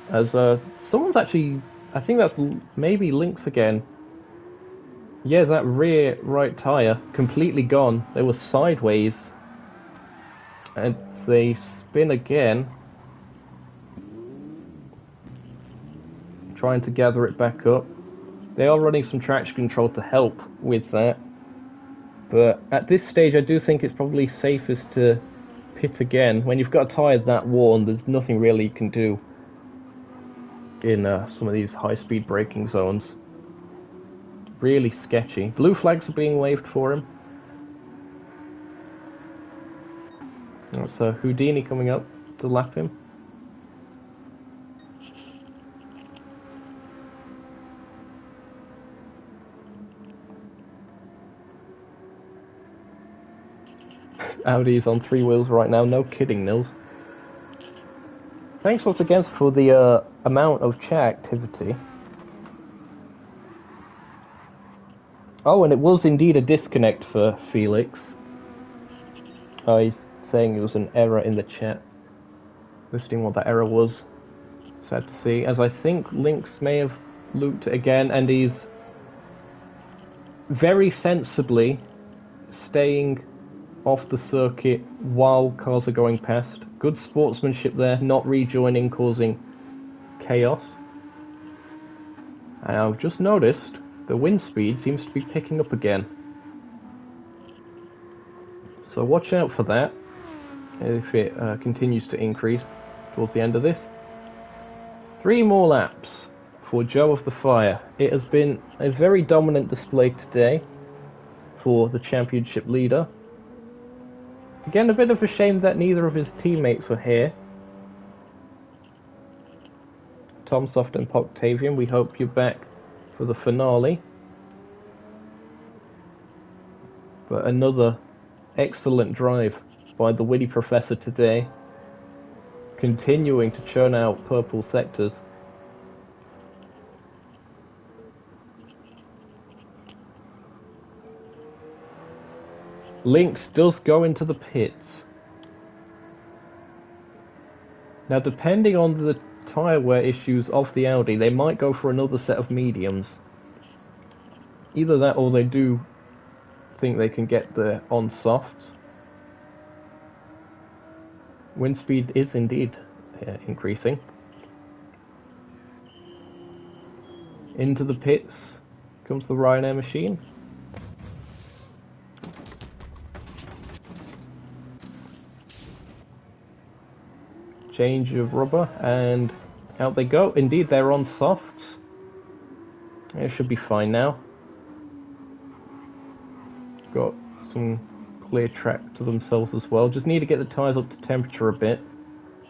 As someone's actually... I think that's maybe Lynx again. Yeah, that rear right tyre completely gone. They were sideways. And they spin again. Trying to gather it back up. They are running some traction control to help with that. But at this stage I do think it's probably safest to pit again. When you've got a tyre that worn, there's nothing really you can do in some of these high-speed braking zones. Really sketchy. Blue flags are being waved for him. That's Houdini coming up to lap him. Audi's on 3 wheels right now, no kidding, Nils. Thanks once again for the amount of chat activity. Oh, and it was indeed a disconnect for Felix. Oh, he's saying it was an error in the chat. Listing what that error was. Sad to see, as I think Lynx may have looped it again, and he's very sensibly staying off the circuit while cars are going past. Good sportsmanship there, not rejoining, causing chaos. And I've just noticed the wind speed seems to be picking up again. So watch out for that if it continues to increase towards the end of this. 3 more laps for Joe of the Fire. It has been a very dominant display today for the championship leader. Again, a bit of a shame that neither of his teammates are here. Tomsoft and Poctavian, we hope you're back for the finale. But another excellent drive by the witty professor today, continuing to churn out purple sectors. Lynx does go into the pits. Now, depending on the tyre wear issues of the Audi, they might go for another set of mediums. Either that or they do think they can get the on softs. Wind speed is indeed increasing. Into the pits comes the Ryanair machine. Change of rubber, and out they go. Indeed, they're on softs. It should be fine now. Got some clear track to themselves as well. Just need to get the tyres up to temperature a bit.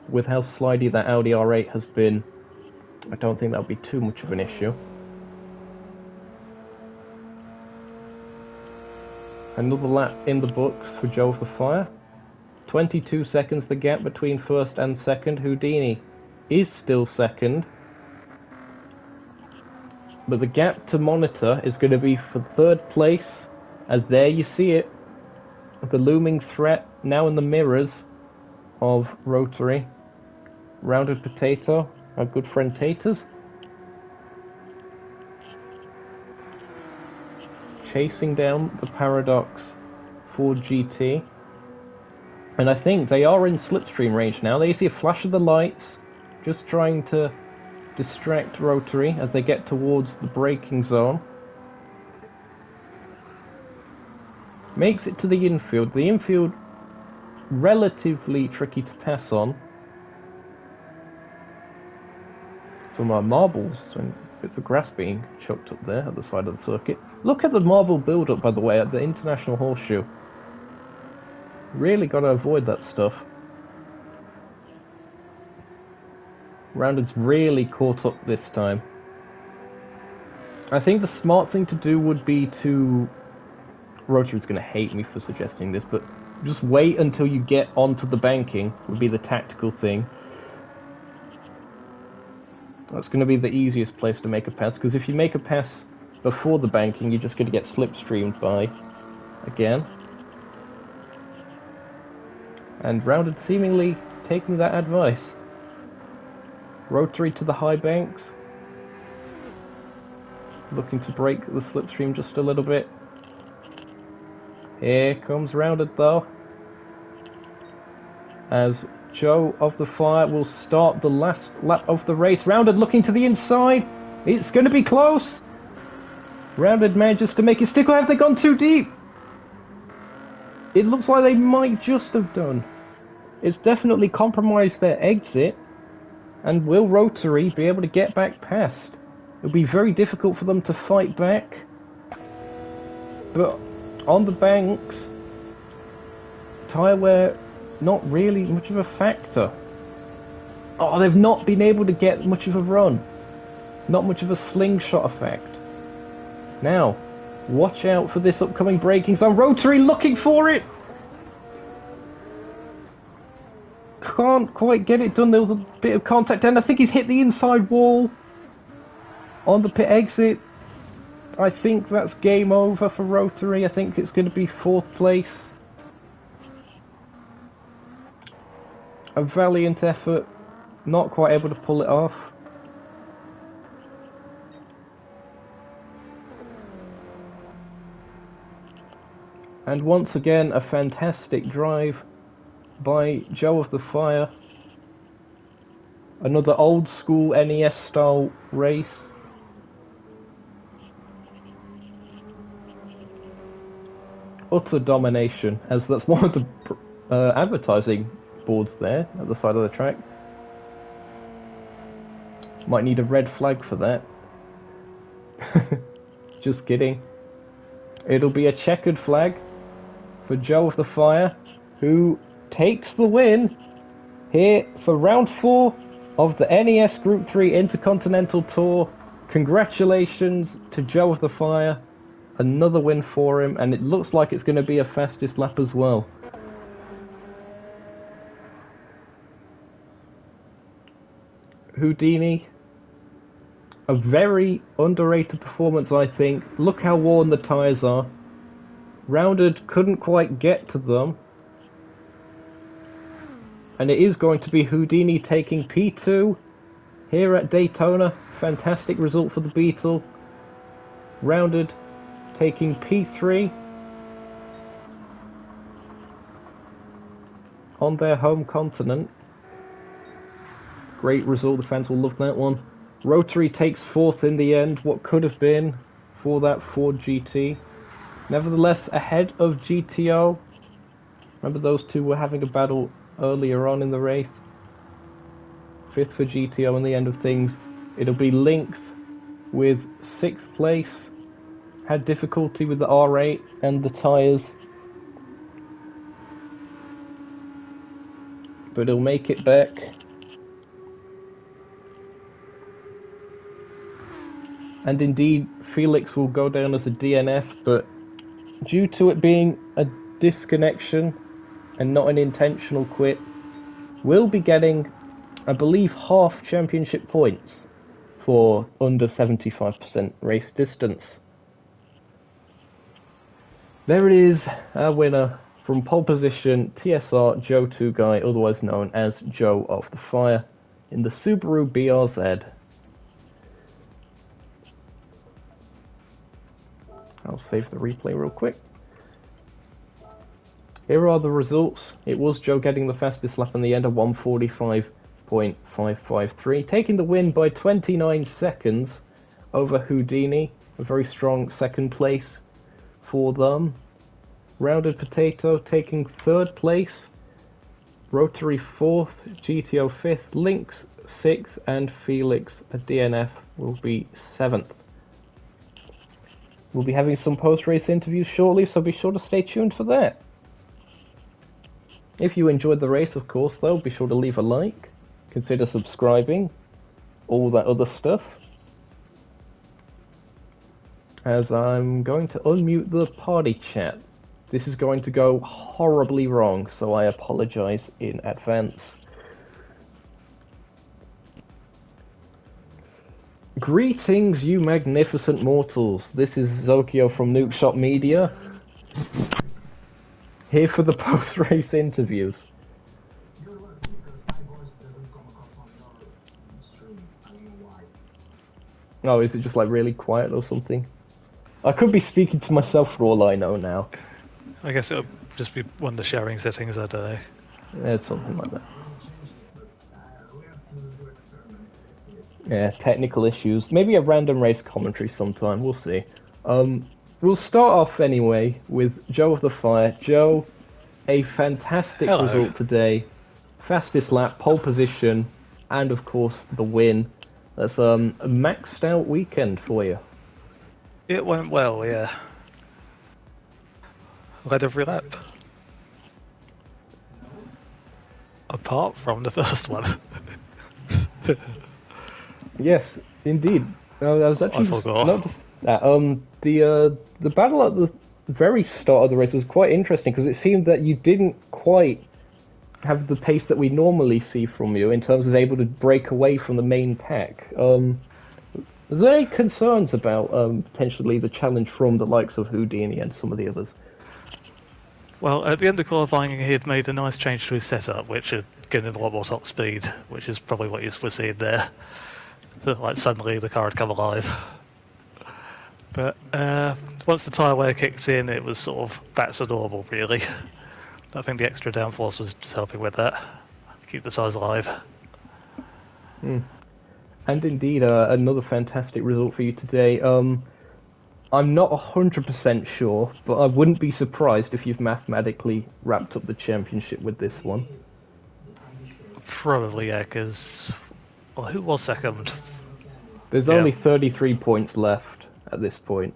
With how slidey that Audi R8 has been, I don't think that'll be too much of an issue. Another lap in the books for Joe of the Fire. 22 seconds the gap between first and second. Houdini is still second. But the gap to monitor is going to be for third place, as there you see it. The looming threat now in the mirrors of Rotary. Rounded Potato, our good friend Taters. Chasing down the Paradox Ford GT. And I think they are in slipstream range now. They see a flash of the lights, just trying to distract Rotary as they get towards the braking zone. Makes it to the infield. The infield, relatively tricky to pass on. Some marbles and bits of grass being chucked up there at the side of the circuit. Look at the marble build-up, by the way, at the International Horseshoe. Really got to avoid that stuff. Rounded's really caught up this time. I think the smart thing to do would be to... Rotary's going to hate me for suggesting this, but just wait until you get onto the banking would be the tactical thing. That's going to be the easiest place to make a pass, because if you make a pass before the banking, you're just going to get slipstreamed by again. And Rounded seemingly taking that advice. Rotary to the high banks. Looking to break the slipstream just a little bit. Here comes Rounded though. As Joe of the Fire will start the last lap of the race. Rounded looking to the inside. It's going to be close. Rounded manages to make it stick. Or have they gone too deep? It looks like they might just have done. It's definitely compromised their exit. And will Rotary be able to get back past? It'll be very difficult for them to fight back. But on the banks, tyre wear not really much of a factor. Oh, they've not been able to get much of a run. Not much of a slingshot effect. Now, watch out for this upcoming braking zone. Rotary looking for it! Can't quite get it done. There was a bit of contact and I think he's hit the inside wall on the pit exit. I think that's game over for Rotary. I think it's going to be fourth place. A valiant effort, not quite able to pull it off. And once again, a fantastic drive by Joe of the Fire. Another old school NES style race. Utter domination, as that's one of the advertising boards there at the side of the track. Might need a red flag for that. Just kidding. It'll be a checkered flag for Joe of the Fire, who takes the win here for round 4 of the NES Group 3 Intercontinental Tour. Congratulations to Joe of the Fire. Another win for him, and it looks like it's going to be a fastest lap as well. Houdini, a very underrated performance, I think. Look how worn the tyres are. Rounded couldn't quite get to them. And it is going to be Houdini taking P2 here at Daytona. Fantastic result for the Beetle. Rounded taking P3 on their home continent. Great result, the fans will love that one. Rotary takes 4th in the end, what could have been for that Ford GT. Nevertheless, ahead of GTO. Remember those two were having a battle earlier on in the race. 5th for GTO in the end of things. It'll be Lynx with 6th place. Had difficulty with the R8 and the tyres. But he'll make it back. And indeed, Felix will go down as a DNF, but due to it being a disconnection and not an intentional quit, will be getting, I believe, half championship points for under 75% race distance. There it is, our winner from pole position, TSR Joe 2 Guy, otherwise known as Joe of the Fire, in the Subaru BRZ. I'll save the replay real quick. Here are the results. It was Joe getting the fastest lap in the end of 1:45.553, taking the win by 29 seconds over Houdini. A very strong second place for them. Rounded Potato taking 3rd place. Rotary 4th, GTO 5th, Lynx 6th, and Felix, a DNF, will be 7th. We'll be having some post-race interviews shortly, so be sure to stay tuned for that. If you enjoyed the race, of course, though, be sure to leave a like, consider subscribing, all that other stuff. As I'm going to unmute the party chat. This is going to go horribly wrong, so I apologize in advance. Greetings, you magnificent mortals. This is Zokio from Nukeshot Media, here for the post-race interviews. Oh, is it just like really quiet or something? I could be speaking to myself for all I know now. I guess it'll just be one of the sharing settings, I don't know. Yeah, it's something like that. Yeah, technical issues. Maybe a random race commentary sometime, we'll see. We'll start off anyway with Joe of the Fire. Joe, a fantastic result today. Fastest lap, pole position, and of course the win. That's a maxed out weekend for you. It went well, yeah. Led every lap. Apart from the first one. Yes, indeed. I was actually noticed that. The battle at the very start of the race was quite interesting because it seemed that you didn't quite have the pace that we normally see from you in terms of able to break away from the main pack. Are there any concerns about potentially the challenge from the likes of Houdini and some of the others? Well, at the end of qualifying, he had made a nice change to his setup, which had given him a lot more top speed, which is probably what you were seeing there. Like suddenly the car had come alive. But once the tyre wear kicked in, it was sort of back to normal, really. I think the extra downforce was just helping with that, keep the tyres alive. And indeed, another fantastic result for you today. I'm not 100% sure, but I wouldn't be surprised if you've mathematically wrapped up the championship with this one. Probably, yeah, because... Well, who was second? There's only 33 points left at this point.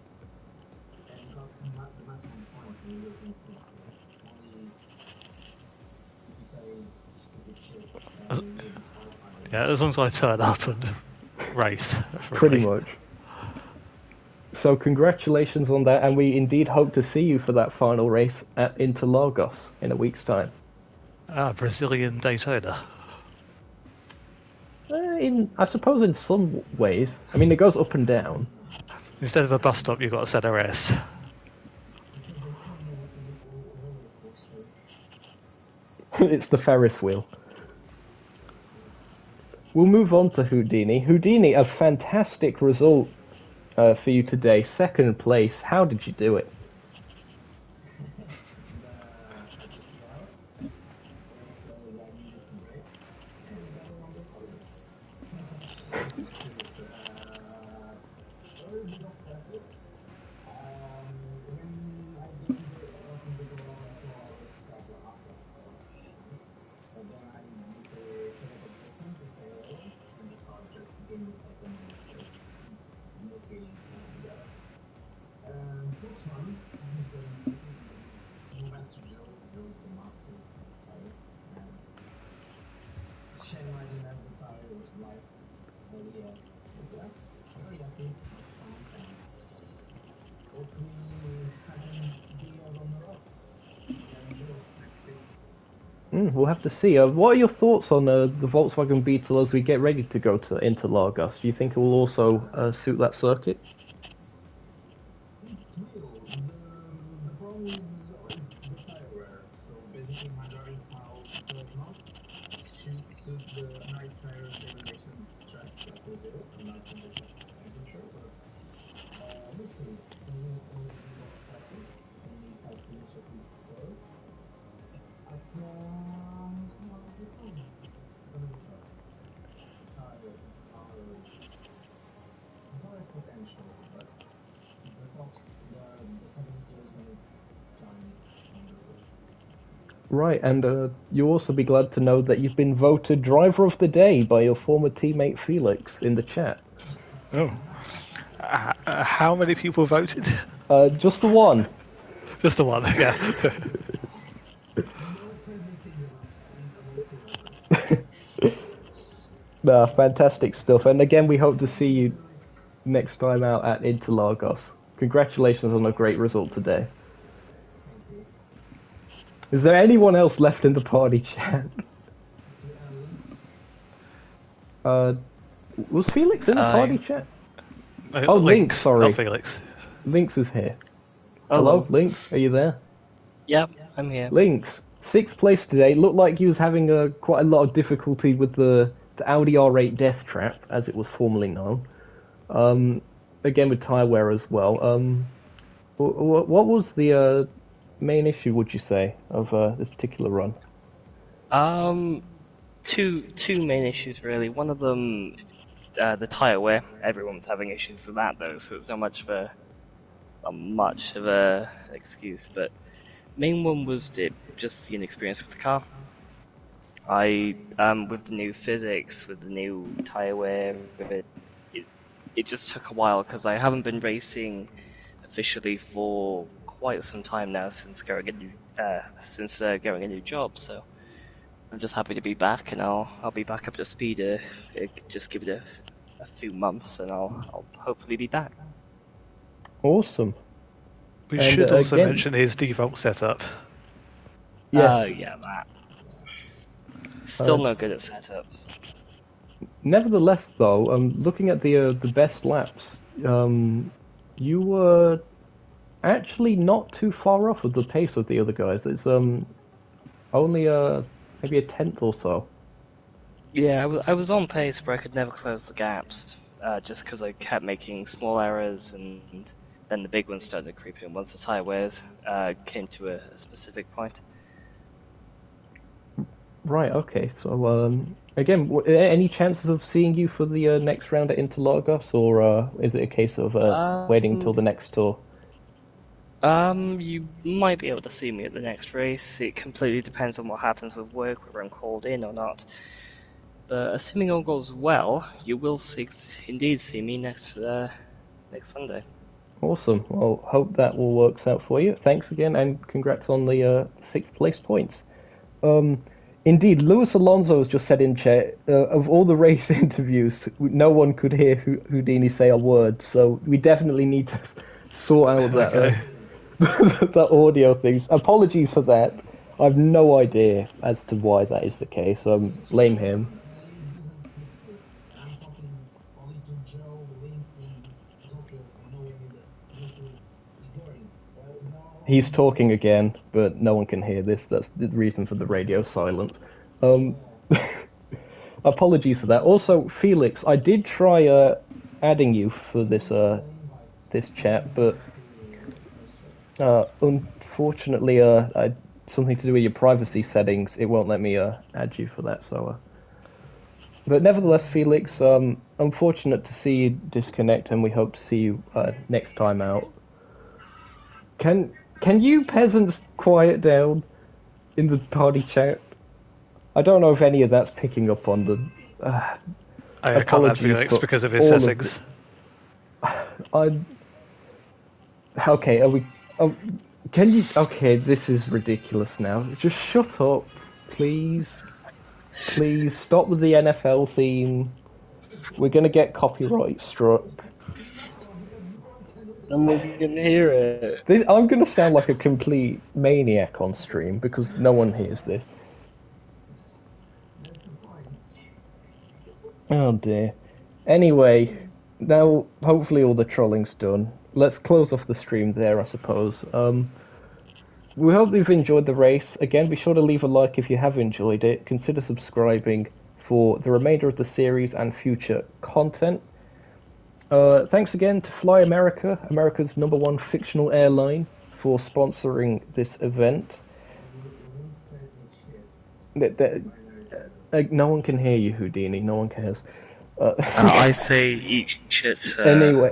Yeah, as long as I turn up and race. Pretty much. So congratulations on that, and we indeed hope to see you for that final race at Interlagos in a week's time. Brazilian Daytona. I suppose in some ways. I mean, it goes up and down. Instead of a bus stop, you've got a ZRS. It's the Ferris wheel. We'll move on to Houdini. Houdini, a fantastic result for you today. Second place. How did you do it? We'll have to see. What are your thoughts on the Volkswagen Beetle as we get ready to go to Interlagos? Do you think it will also suit that circuit? Right, and you'll also be glad to know that you've been voted Driver of the Day by your former teammate Felix in the chat. Oh. How many people voted? Just the one. Just the one, yeah. Nah, fantastic stuff. And again, we hope to see you next time out at Interlagos. Congratulations on a great result today. Is there anyone else left in the party chat? Was Felix in the party chat? Oh, Lynx, sorry. Not Felix. Lynx is here. Hello, Lynx, are you there? Yep, I'm here. Lynx, 6th place today. Looked like he was having quite a lot of difficulty with the Audi R8 Death Trap, as it was formerly known. Again with tyre wear as well. What was the main issue, would you say, of this particular run? Two main issues really. One of them, the tyre wear. Everyone's having issues with that though, so it's not much of a excuse. But main one was just the inexperience with the car. With the new physics, with the new tyre wear, it just took a while because I haven't been racing officially for quite some time now since getting a new job. So I'm just happy to be back, and I'll be back up to speed. Just give it a few months, and I'll hopefully be back. Awesome. We should also mention his default setup. Yes. Yeah, that. Still no good at setups. Nevertheless, though, looking at the best laps, you were actually not too far off of the pace of the other guys. It's only maybe a tenth or so. Yeah, I was on pace, but I could never close the gaps, just because I kept making small errors, and then the big ones started to creep in once the tyre wears came to a specific point. Right, okay. So, again, any chances of seeing you for the next round at Interlagos, or is it a case of waiting until the next tour? You might be able to see me at the next race. It completely depends on what happens with work, whether I'm called in or not. But assuming all goes well, you will indeed see me next Sunday. Awesome. Well, hope that all works out for you. Thanks again, and congrats on the 6th place points. Indeed, Luis Alonso has just said in chat, of all the race interviews, no one could hear Houdini say a word, so we definitely need to sort out that, that audio things. Apologies for that. I have no idea as to why that is the case. Blame him. He's talking again, but no one can hear this. That's the reason for the radio silence. Apologies for that. Also, Felix, I did try adding you for this this chat, but unfortunately, something to do with your privacy settings, it won't let me add you for that. So, but nevertheless, Felix, unfortunate to see you disconnect, and we hope to see you next time out. Can you peasants quiet down in the party chat? I don't know if any of that's picking up on the. I can't add Felix because of his settings. Okay, are we? Can you? Okay, this is ridiculous now. Just shut up, please. Please stop with the NFL theme. We're gonna get copyright struck. And we can hear it. I'm gonna sound like a complete maniac on stream because no one hears this. Oh dear. Anyway, now hopefully all the trolling's done. Let's close off the stream there, I suppose. We hope you've enjoyed the race. Again, be sure to leave a like if you have enjoyed it. Consider subscribing for the remainder of the series and future content. Thanks again to Fly America, America's #1 fictional airline, for sponsoring this event. No one can hear you, Houdini. No one cares. I say eat shit. Anyway,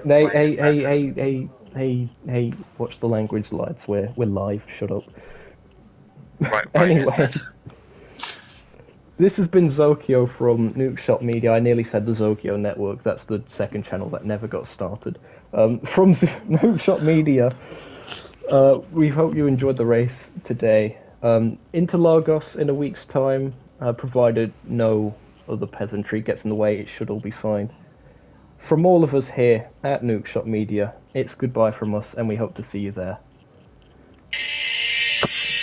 hey, watch the language, lads. We're live. Shut up. Right. Anyway, this has been Zokyo from Nuke Shop Media. I nearly said the Zokyo Network. That's the second channel that never got started. From Nuke Shop Media, we hope you enjoyed the race today. Interlagos in a week's time, provided no other peasantry gets in the way, it should all be fine. From all of us here at Nuke Shop Media, it's goodbye from us, and we hope to see you there.